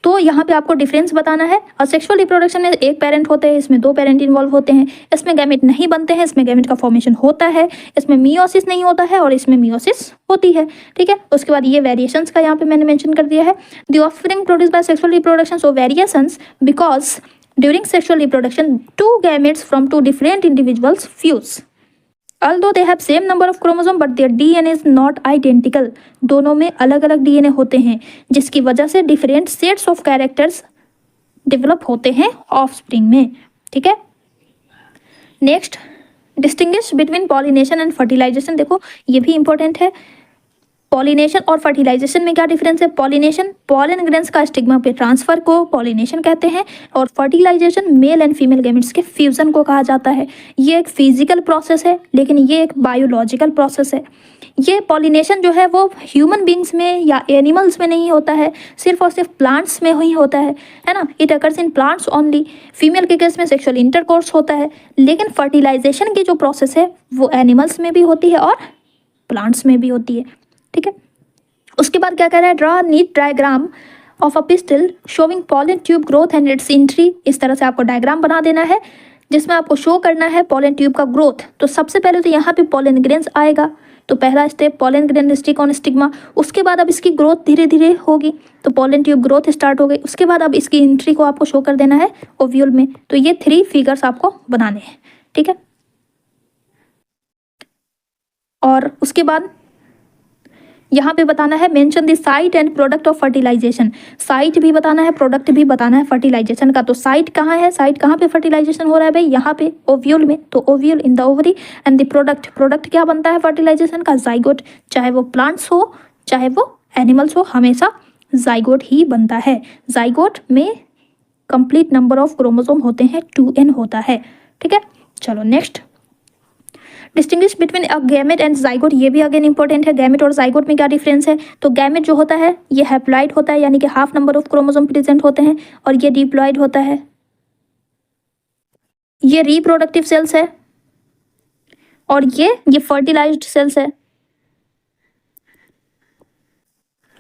तो यहाँ पे आपको डिफरेंस बताना है। और सेक्सुअल रिप्रोडक्शन में एक पेरेंट होते हैं, इसमें 2 पेरेंट इन्वॉल्व होते हैं, इसमें गैमेट नहीं बनते हैं, इसमें गैमेट का फॉर्मेशन होता है, इसमें मियोसिस नहीं होता है और इसमें मियोसिस होती है। ठीक है, उसके बाद ये वेरिएशंस का यहाँ पे मैंने मेंशन कर दिया है। The offspring produced bye sexual reproduction, so variations because during sexual reproduction 2 gametes from 2 different individuals fuse, although they have same number of chromosome but their DNA is not identical। दोनों में अलग अलग DNA होते हैं जिसकी वजह से different sets of characters develop होते हैं ऑफस्प्रिंग में। ठीक है, next, distinguish between pollination and fertilisation. देखो ये भी इंपॉर्टेंट है, पॉलिनेशन और फर्टिलाइजेशन में क्या डिफरेंस है। पॉलिनेशन पॉलन ग्रेन्स का स्टिग्मा पे ट्रांसफर को पॉलिनेशन कहते हैं और fertilisation male and female gametes के फ्यूजन को कहा जाता है। ये एक फिजिकल प्रोसेस है लेकिन ये एक बायोलॉजिकल प्रोसेस है। ये पॉलिनेशन जो है वो ह्यूमन बींग्स में या एनिमल्स में नहीं होता है, सिर्फ और सिर्फ प्लांट्स में ही होता है ना। It occurs in plants only. Female के केस में सेक्सुअल इंटरकोर्स होता है, लेकिन फर्टिलाइजेशन की जो प्रोसेस है वो एनिमल्स में भी होती है और प्लांट्स में भी होती है। ठीक है, उसके बाद क्या कह रहा है, draw NEET diagram of a pistol showing pollen tube growth and it's entry. इस तरह से आपको डायग्राम बना देना है जिसमें आपको शो करना है पॉलन ट्यूब का ग्रोथ। तो सबसे पहले तो यहाँ पे पॉलन ग्रेन्स आएगा, तो पहला step pollen grain stick on stigma. उसके बाद अब इसकी ग्रोथ धीरे धीरे होगी, तो पॉलन ट्यूब ग्रोथ स्टार्ट हो गई। उसके बाद अब इसकी एंट्री को आपको शो कर देना है ओव्यूल में। तो ये 3 फिगर्स आपको बनाने हैं। ठीक है, और उसके बाद यहाँ पे बताना है mention the site and product of fertilisation. Site भी बताना है, प्रोडक्ट भी बताना है फर्टिलाइजेशन का। तो साइट कहाँ है, साइट कहाँ पे फर्टिलाइजेशन हो रहा है भाई, यहाँ पे ओव्यूल में। तो ovule in the ovary and the product, product क्या बनता है फर्टिलाइजेशन का, जाइगोट। चाहे वो प्लांट्स हो चाहे वो एनिमल्स हो, हमेशा जाइगोट ही बनता है। जाइगोट में कंप्लीट नंबर ऑफ क्रोमोसोम होते हैं, 2n होता है। ठीक है, चलो next, distinguish between a gamete and zygote. ये भी अगेन इंपॉर्टेंट है, गैमेट और जाइगोट में क्या डिफरेंस है। तो गैमेट जो होता है ये हैप्लॉइड होता है यानी कि half number of chromosome present होते हैं, और ये डिप्लॉइड होता है, ये रिप्रोडक्टिव सेल्स है, और ये फर्टिलाइज्ड सेल्स है।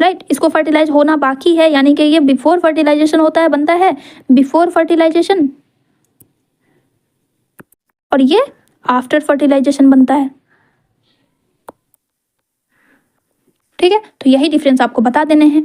राइट, इसको फर्टिलाइज होना बाकी है यानी कि ये बिफोर फर्टिलाइजेशन होता है, बनता है बिफोर फर्टिलाइजेशन, और ये आफ्टर फर्टिलाइजेशन बनता है। ठीक है, तो यही डिफरेंस आपको बता देने हैं।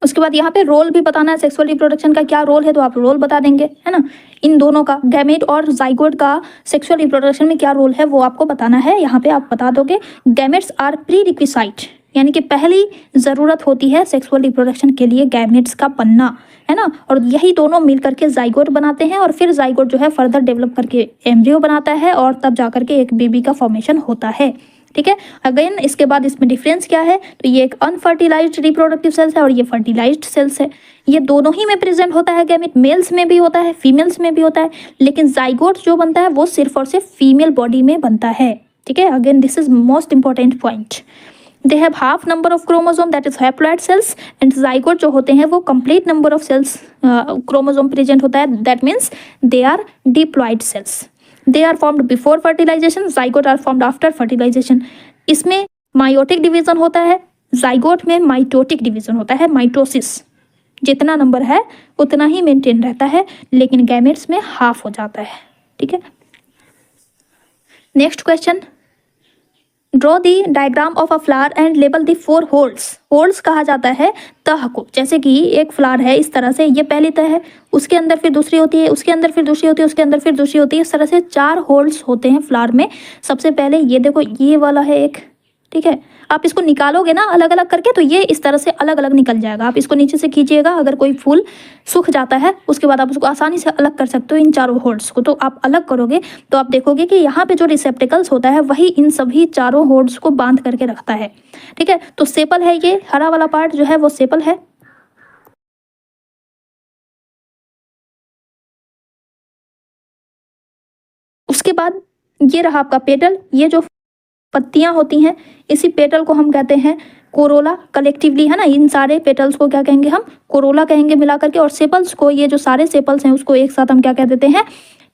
उसके बाद यहाँ पे रोल भी बताना है, सेक्सुअल रिप्रोडक्शन का क्या रोल है, तो आप रोल बता देंगे, है ना। इन दोनों का, गैमेट और जाइगोट का सेक्सुअल रिप्रोडक्शन में क्या रोल है वो आपको बताना है। यहाँ पे आप बता दोगे गैमेट्स आर प्री रिक्विसाइट, यानी कि पहली ज़रूरत होती है सेक्सुअल रिप्रोडक्शन के लिए गैमेट्स का बनना, है ना। और यही दोनों मिल करके जाइगोट बनाते हैं, और फिर जाइगोट जो है फर्दर डेवलप करके एम्ब्रियो बनाता है, और तब जा करके एक बेबी का फॉर्मेशन होता है। ठीक है, अगेन इसके बाद इसमें डिफरेंस क्या है, तो ये एक अनफर्टिलाइज्ड रिप्रोडक्टिव सेल्स है और ये फर्टिलाइज्ड सेल्स है। ये दोनों ही में प्रेजेंट होता है गैमेट, मेल्स में भी होता है फीमेल्स में भी होता है, लेकिन जाइगोट जो बनता है वो सिर्फ और सिर्फ फीमेल बॉडी में बनता है। ठीक है, again this is most important point. They have half number of chromosome that is haploid cells, and zygote जो होते हैं वो complete number of cells chromosome present होता है, that means they are diploid cells. They are formed before fertilisation, zygote are formed after fertilisation. इसमें meiotic division होता है, zygote में माइटोटिक डिवीजन होता है, माइटोसिस। जितना नंबर है उतना ही मेंटेन रहता है, लेकिन गैमेट्स में हाफ हो जाता है। ठीक है, next question, draw the diagram of a flower and label the 4 holes. Holes कहा जाता है तह को। जैसे कि एक फ्लावर है इस तरह से, ये पहली तह है, उसके अंदर फिर दूसरी होती है, उसके अंदर फिर दूसरी होती है, उसके अंदर फिर दूसरी होती है। इस तरह से 4 होल्स होते हैं फ्लावर में। सबसे पहले ये देखो, ये वाला है एक, ठीक है। आप इसको निकालोगे ना अलग अलग करके, तो ये इस तरह से अलग अलग निकल जाएगा। आप इसको नीचे से खींचिएगा, अगर कोई फूल सूख जाता है उसके बाद आप उसको आसानी से अलग कर सकते हो इन चारों होल्ड्स को। तो आप अलग करोगे तो आप देखोगे कि यहाँ पे जो रिसेप्टिकल्स होता है वही इन सभी चारों होल्ड्स को बांध करके रखता है, ठीक है। तो सेपल है, ये हरा वाला पार्ट जो है वो सेपल है। उसके बाद ये रहा आपका पेटल। ये जो पत्तियां होती हैं इसी पेटल को हम कहते हैं कोरोला कलेक्टिवली, है ना। इन सारे पेटल्स को क्या कहेंगे हम, कोरोला कहेंगे मिला करके। और सेपल्स को, ये जो सारे सेपल्स हैं उसको एक साथ हम क्या कह देते हैं,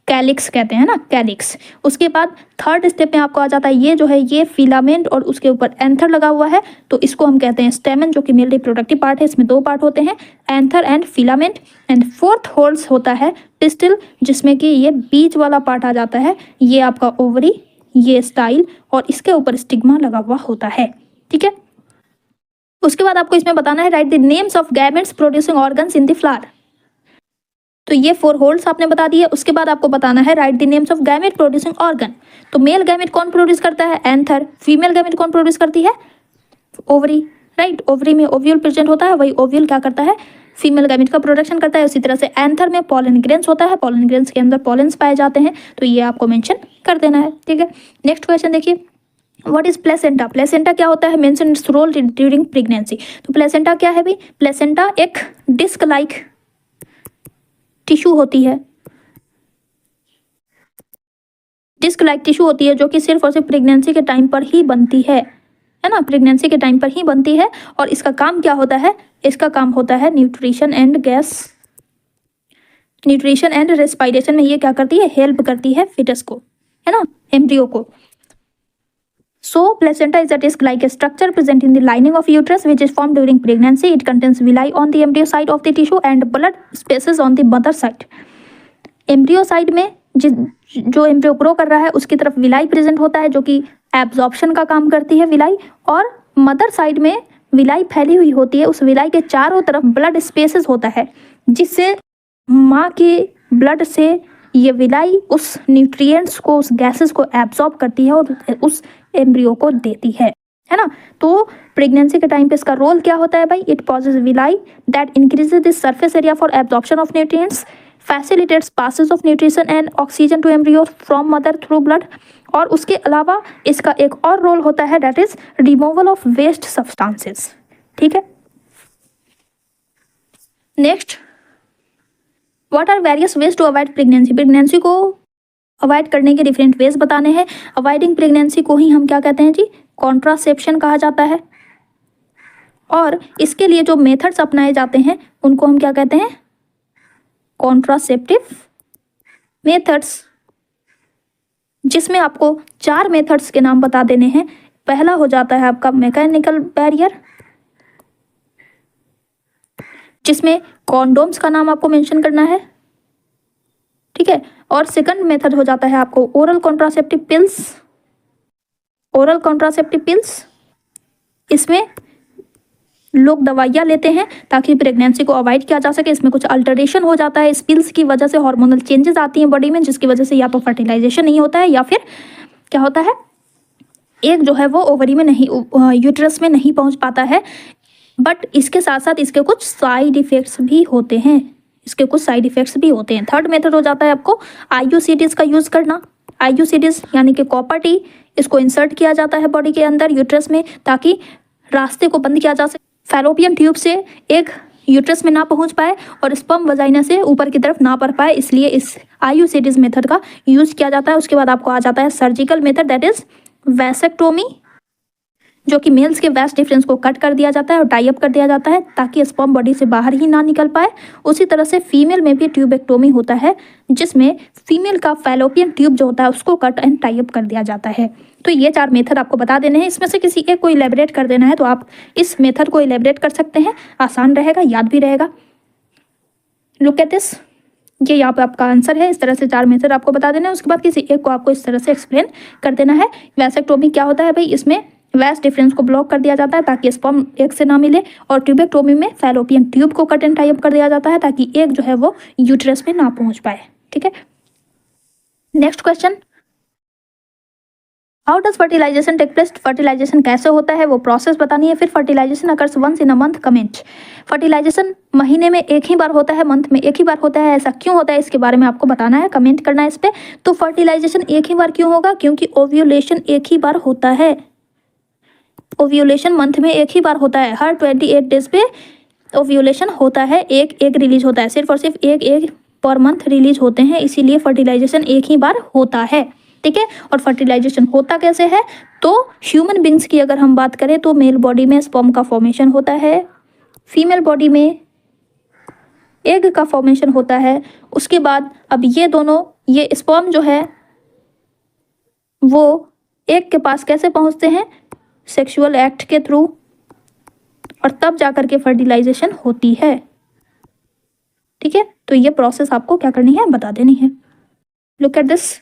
कैलिक्स कहते हैं ना, कैलिक्स। उसके बाद थर्ड स्टेप में आपको आ जाता है ये जो है ये फिलामेंट और उसके ऊपर एंथर लगा हुआ है, तो इसको हम कहते हैं स्टेमन, जो कि मेल रिप्रोडक्टिव पार्ट है। इसमें 2 पार्ट होते हैं, anther and filament. And fourth holes होता है पिस्टिल, जिसमें कि ये बीच वाला पार्ट आ जाता है, ये आपका ओवरी, ये स्टाइल, और इसके ऊपर स्टिग्मा लगा हुआ होता है, ठीक है। उसके बाद आपको इसमें बताना है right the names of gametes producing organs in the flower. तो ये 4 होल्स आपने बता दिए। उसके बाद आपको बताना है right the names of gamete producing organ. तो मेल गैमेट कौन प्रोड्यूस करता है, एंथर। फीमेल गैमेट कौन प्रोड्यूस करती है, ओवरी, राइट। ओवरी में ओव्यूल प्रेजेंट होता है, वही ओव्यूल क्या करता है, फीमेल गैमेट का प्रोडक्शन करता है। उसी तरह से एंथर में पोलन ग्रेन्स होता है, पोलन ग्रेन्स के अंदर पोलेंस पाए जाते हैं, तो ये आपको मेंशन कर देना है, ठीक है। नेक्स्ट क्वेश्चन देखिए, व्हाट इज प्लेसेंटा। प्लेसेंटा क्या होता है, mention its role during pregnancy. तो प्लेसेंटा क्या है भाई, प्लेसेंटा एक डिस्क लाइक टिश्यू होती है, डिस्क लाइक टिश्यू होती है, जो कि सिर्फ और सिर्फ प्रेगनेंसी के टाइम पर ही बनती है ना, प्रेगनेंसी के टाइम पर ही बनती है। और इसका काम क्या होता है, इसका काम होता है न्यूट्रिशन एंड रेस्पिरेशन में ये क्या करती है, हेल्प करती है फिटस को, है ना, एम्ब्रियो को। So placenta is a disc-like structure present in the lining of uterus, which is formed during pregnancy. It contains villi on the embryo side of the tissue and blood spaces on the mother side. Embryo side में जो embryo grow कर रहा है उसकी तरफ villi present होता है, जो कि एब्जॉर्प्शन का काम करती है विलाई। और मदर साइड में विलाई फैली हुई होती है, उस विलाई के चारों तरफ ब्लड स्पेसेस होता है, जिससे माँ के ब्लड से ये विलाई उस न्यूट्रिएंट्स को, उस गैसेस को एब्जॉर्ब करती है और उस एम्ब्रियो को देती है ना। तो प्रेगनेंसी के टाइम पे इसका रोल क्या होता है भाई, it possesses villi that increases the surface area for absorption of nutrients, facilitates passes of nutrition and oxygen to embryo from mother through blood. और उसके अलावा इसका एक और रोल होता है, that is removal of waste substances, ठीक है। Next, what are various ways to avoid pregnancy. Pregnancy को अवॉइड करने के डिफरेंट वेज बताने हैं। अवॉइडिंग प्रेगनेंसी को ही हम क्या कहते हैं जी, कॉन्ट्रासेप्शन कहा जाता है। और इसके लिए जो मेथड्स अपनाए जाते हैं उनको हम क्या कहते हैं, कॉन्ट्रासेप्टिव मेथड्स, जिसमें आपको 4 मेथड्स के नाम बता देने हैं। पहला हो जाता है आपका मैकेनिकल बैरियर, जिसमें कॉन्डोम्स का नाम आपको मेंशन करना है, ठीक है। और सेकंड मेथड हो जाता है आपको oral contraceptive pills. Oral contraceptive pills, इसमें लोग दवाइयाँ लेते हैं ताकि प्रेगनेंसी को अवॉइड किया जा सके। इसमें कुछ अल्टरेशन हो जाता है, इस पिल्स की वजह से हार्मोनल चेंजेस आती हैं बॉडी में, जिसकी वजह से या तो फर्टिलाइजेशन नहीं होता है या फिर क्या होता है, एक जो है वो ओवरी में नहीं, यूट्रस में नहीं पहुंच पाता है। बट इसके साथ साथ इसके कुछ साइड इफेक्ट्स भी होते हैं, थर्ड मेथड हो जाता है आपको आईयूसीडीज का यूज़ करना। आईयूसीडीज यानी कि कॉपर टी, इसको इंसर्ट किया जाता है बॉडी के अंदर यूट्रस में, ताकि रास्ते को बंद किया जा सके, फैलोपियन ट्यूब से एक यूट्रस में ना पहुंच पाए और स्पर्म वजाइना से ऊपर की तरफ ना बढ़ पाए, इसलिए इस आईयूसीडीज मेथड का यूज़ किया जाता है। उसके बाद आपको आ जाता है surgical method, that is vasectomy, जो कि मेल्स के वेस्ट डिफरेंस को कट कर दिया जाता है और टाई अप कर दिया जाता है ताकि स्पर्म बॉडी से बाहर ही ना निकल पाए। उसी तरह से फीमेल में भी ट्यूबेक्टोमी होता है, जिसमें फीमेल का फैलोपियन ट्यूब जो होता है उसको कट एंड टाई अप कर दिया जाता है। तो ये 4 मेथड आपको बता देने हैं, इसमें से किसी एक को इलेबरेट कर देना है, तो आप इस मेथड को इलेबरेट कर सकते हैं, आसान रहेगा, याद भी रहेगा। लुक एट दिस, ये यहाँ पे आपका आंसर है। इस तरह से 4 मेथड आपको बता देना है, उसके बाद किसी एक को आपको इस तरह से एक्सप्लेन कर देना है। वैसेक्टोमी क्या होता है भाई, इसमें वैस डिफरेंस को ब्लॉक कर दिया जाता है ताकि स्पर्म एक से ना मिले, और ट्यूबेक्टोमी में फैलोपियन ट्यूब को कट एंड टाई अप कर दिया जाता है ताकि एक जो है वो यूट्रस में ना पहुंच पाए। ठीक है, next question, how does fertilisation take place. Fertilisation कैसे होता है वो प्रोसेस बतानी है। फिर fertilisation occurs once in a month, comment. फर्टिलाइजेशन महीने में एक ही बार होता है, मंथ में एक ही बार होता है, ऐसा क्यों होता है इसके बारे में आपको बताना है, कमेंट करना है इस पे। तो फर्टिलाइजेशन एक ही बार क्यों होगा, क्योंकि ओव्यूलेशन एक ही बार होता है। ओव्यूलेशन मंथ में एक ही बार होता है, हर 28 डेज पे ओव्यूलेशन होता है, एक एग रिलीज होता है, सिर्फ और सिर्फ एक एग पर मंथ रिलीज होते हैं, इसीलिए फर्टिलाइजेशन एक ही बार होता है। ठीक है, और फर्टिलाइजेशन होता कैसे है, तो ह्यूमन बींग्स की अगर हम बात करें तो मेल बॉडी में स्पर्म का फॉर्मेशन होता है, फीमेल बॉडी में एग का फॉर्मेशन होता है। उसके बाद अब ये दोनों, ये स्पर्म जो है वो एग के पास कैसे पहुंचते हैं, सेक्सुअल एक्ट के थ्रू, और तब जाकर के फर्टिलाइजेशन होती है। ठीक है, तो ये प्रोसेस आपको क्या करनी है, बता देनी है। Look at this,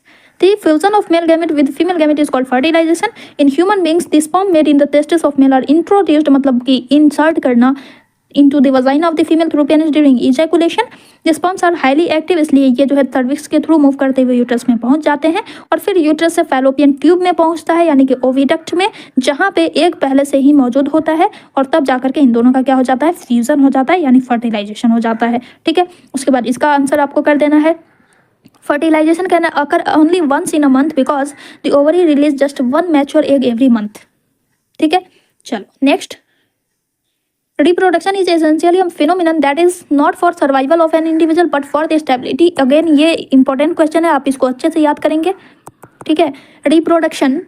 the fusion of male gamete with female gamete is called fertilization. In human beings, the sperm made in the testes of male are introduced, मतलब कि insert करना into the vagina of the female through penis during ejaculation. The sperms are highly active, इसलिए ये जो है cervix के through move करते हुए यूट्रस में पहुंच जाते हैं, और फिर यूट्रस से फैलोपियन ट्यूब में पहुंचता है, यानी कि ओविडक्ट में, जहां पे एक पहले से ही मौजूद होता है, और तब जाकर के इन दोनों का क्या हो जाता है, फ्यूजन हो जाता है, यानी फर्टिलाइजेशन हो जाता है। ठीक है, उसके बाद इसका आंसर आपको कर देना है, fertilization can occur only once in a month because the ovary release just one mature egg every month. ठीक है, चलो next, reproduction is essentially a phenomenon that is not for survival of an individual but for the stability. Again ये important question है, आप इसको अच्छे से याद करेंगे। ठीक है, रिप्रोडक्शन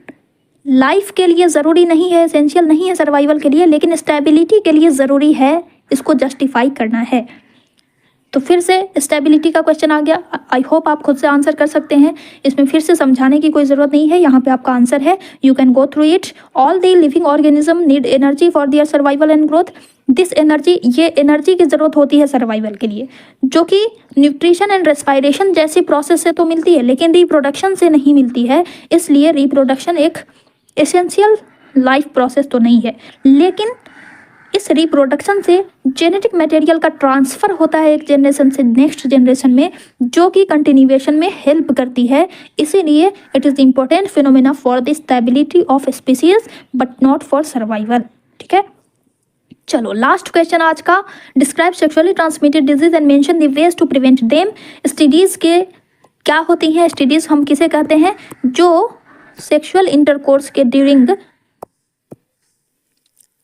लाइफ के लिए ज़रूरी नहीं है, एसेंशियल नहीं है सर्वाइवल के लिए, लेकिन स्टेबिलिटी के लिए ज़रूरी है, इसको जस्टिफाई करना है। तो फिर से स्टेबिलिटी का क्वेश्चन आ गया, आई होप आप खुद से आंसर कर सकते हैं, इसमें फिर से समझाने की कोई ज़रूरत नहीं है, यहाँ पे आपका आंसर है, you can go through it. All the living organism need energy for their survival and growth. This energy, ये एनर्जी की ज़रूरत होती है सर्वाइवल के लिए, जो कि न्यूट्रिशन एंड रेस्पायरेशन जैसी प्रोसेस से तो मिलती है, लेकिन रिप्रोडक्शन से नहीं मिलती है, इसलिए रिप्रोडक्शन एक एसेंशियल लाइफ प्रोसेस तो नहीं है। लेकिन इस रिप्रोडक्शन से जेनेटिक मटेरियल का ट्रांसफ़र होता है एक जनरेशन से नेक्स्ट जनरेशन में, जो कि कंटिन्यूएशन में हेल्प करती है, इसीलिए it is the important phenomena for the stability of species but not for survival. ठीक है, चलो लास्ट क्वेश्चन आज का, describe sexually transmitted disease and mention the ways to prevent them. STDs के क्या होती हैं, एसटीडीज़ हम किसे कहते हैं, जो सेक्सुअल इंटरकोर्स के ड्यूरिंग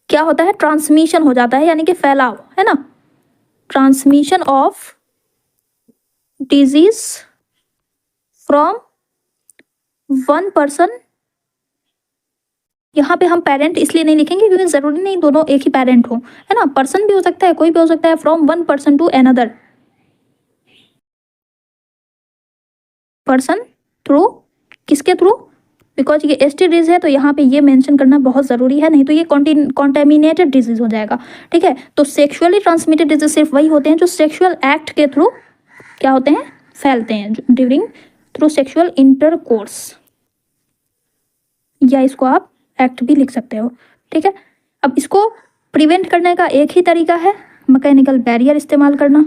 क्या होता है, ट्रांसमिशन हो जाता है, यानी कि फैलाव, है ना, transmission of disease from one person. यहाँ पे हम पेरेंट इसलिए नहीं लिखेंगे क्योंकि ज़रूरी नहीं दोनों एक ही पेरेंट हो, है ना, पर्सन भी हो सकता है, कोई भी हो सकता है, from one person to another person through, किसके थ्रू, बिकॉज ये एसटीडीज है तो यहाँ पे ये मेंशन करना बहुत ज़रूरी है, नहीं तो ये कॉन्टेमिनेटेड डिजीज हो जाएगा। ठीक है, तो सेक्सुअली ट्रांसमिटेड डिजीज सिर्फ वही होते हैं जो सेक्सुअल एक्ट के थ्रू क्या होते हैं, फैलते हैं, ड्यूरिंग थ्रू सेक्सुअल इंटरकोर्स, या इसको आप एक्ट भी लिख सकते हो। ठीक है, अब इसको प्रिवेंट करने का एक ही तरीका है, मैकेनिकल बैरियर इस्तेमाल करना,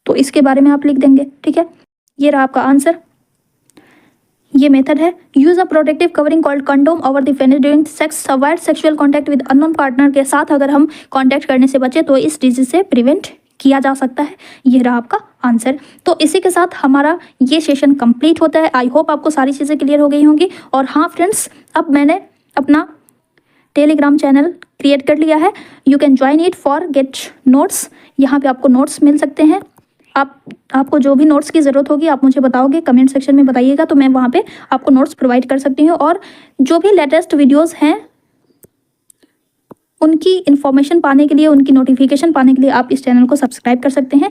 तो इसके बारे में आप लिख देंगे। ठीक है, ये रहा आपका आंसर, ये मेथड है, use a protective covering called condom over the penis during sex, avoid sexual contact with unknown partner, के साथ अगर हम कांटेक्ट करने से बचे तो इस डिजीज से प्रिवेंट किया जा सकता है। ये रहा आपका आंसर। तो इसी के साथ हमारा ये सेशन कंप्लीट होता है। आई होप आपको सारी चीज़ें क्लियर हो गई होंगी। और हाँ फ्रेंड्स, अब मैंने अपना टेलीग्राम चैनल क्रिएट कर लिया है, you can join it for gate notes. यहाँ पे आपको नोट्स मिल सकते हैं, आपको जो भी नोट्स की ज़रूरत होगी आप मुझे बताओगे, कमेंट सेक्शन में बताइएगा, तो मैं वहाँ पे आपको नोट्स प्रोवाइड कर सकती हूँ। और जो भी लेटेस्ट वीडियोस हैं उनकी इन्फॉर्मेशन पाने के लिए, उनकी नोटिफिकेशन पाने के लिए आप इस चैनल को सब्सक्राइब कर सकते हैं।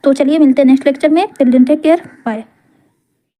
तो चलिए मिलते हैं नेक्स्ट लेक्चर में, till then take care, bye.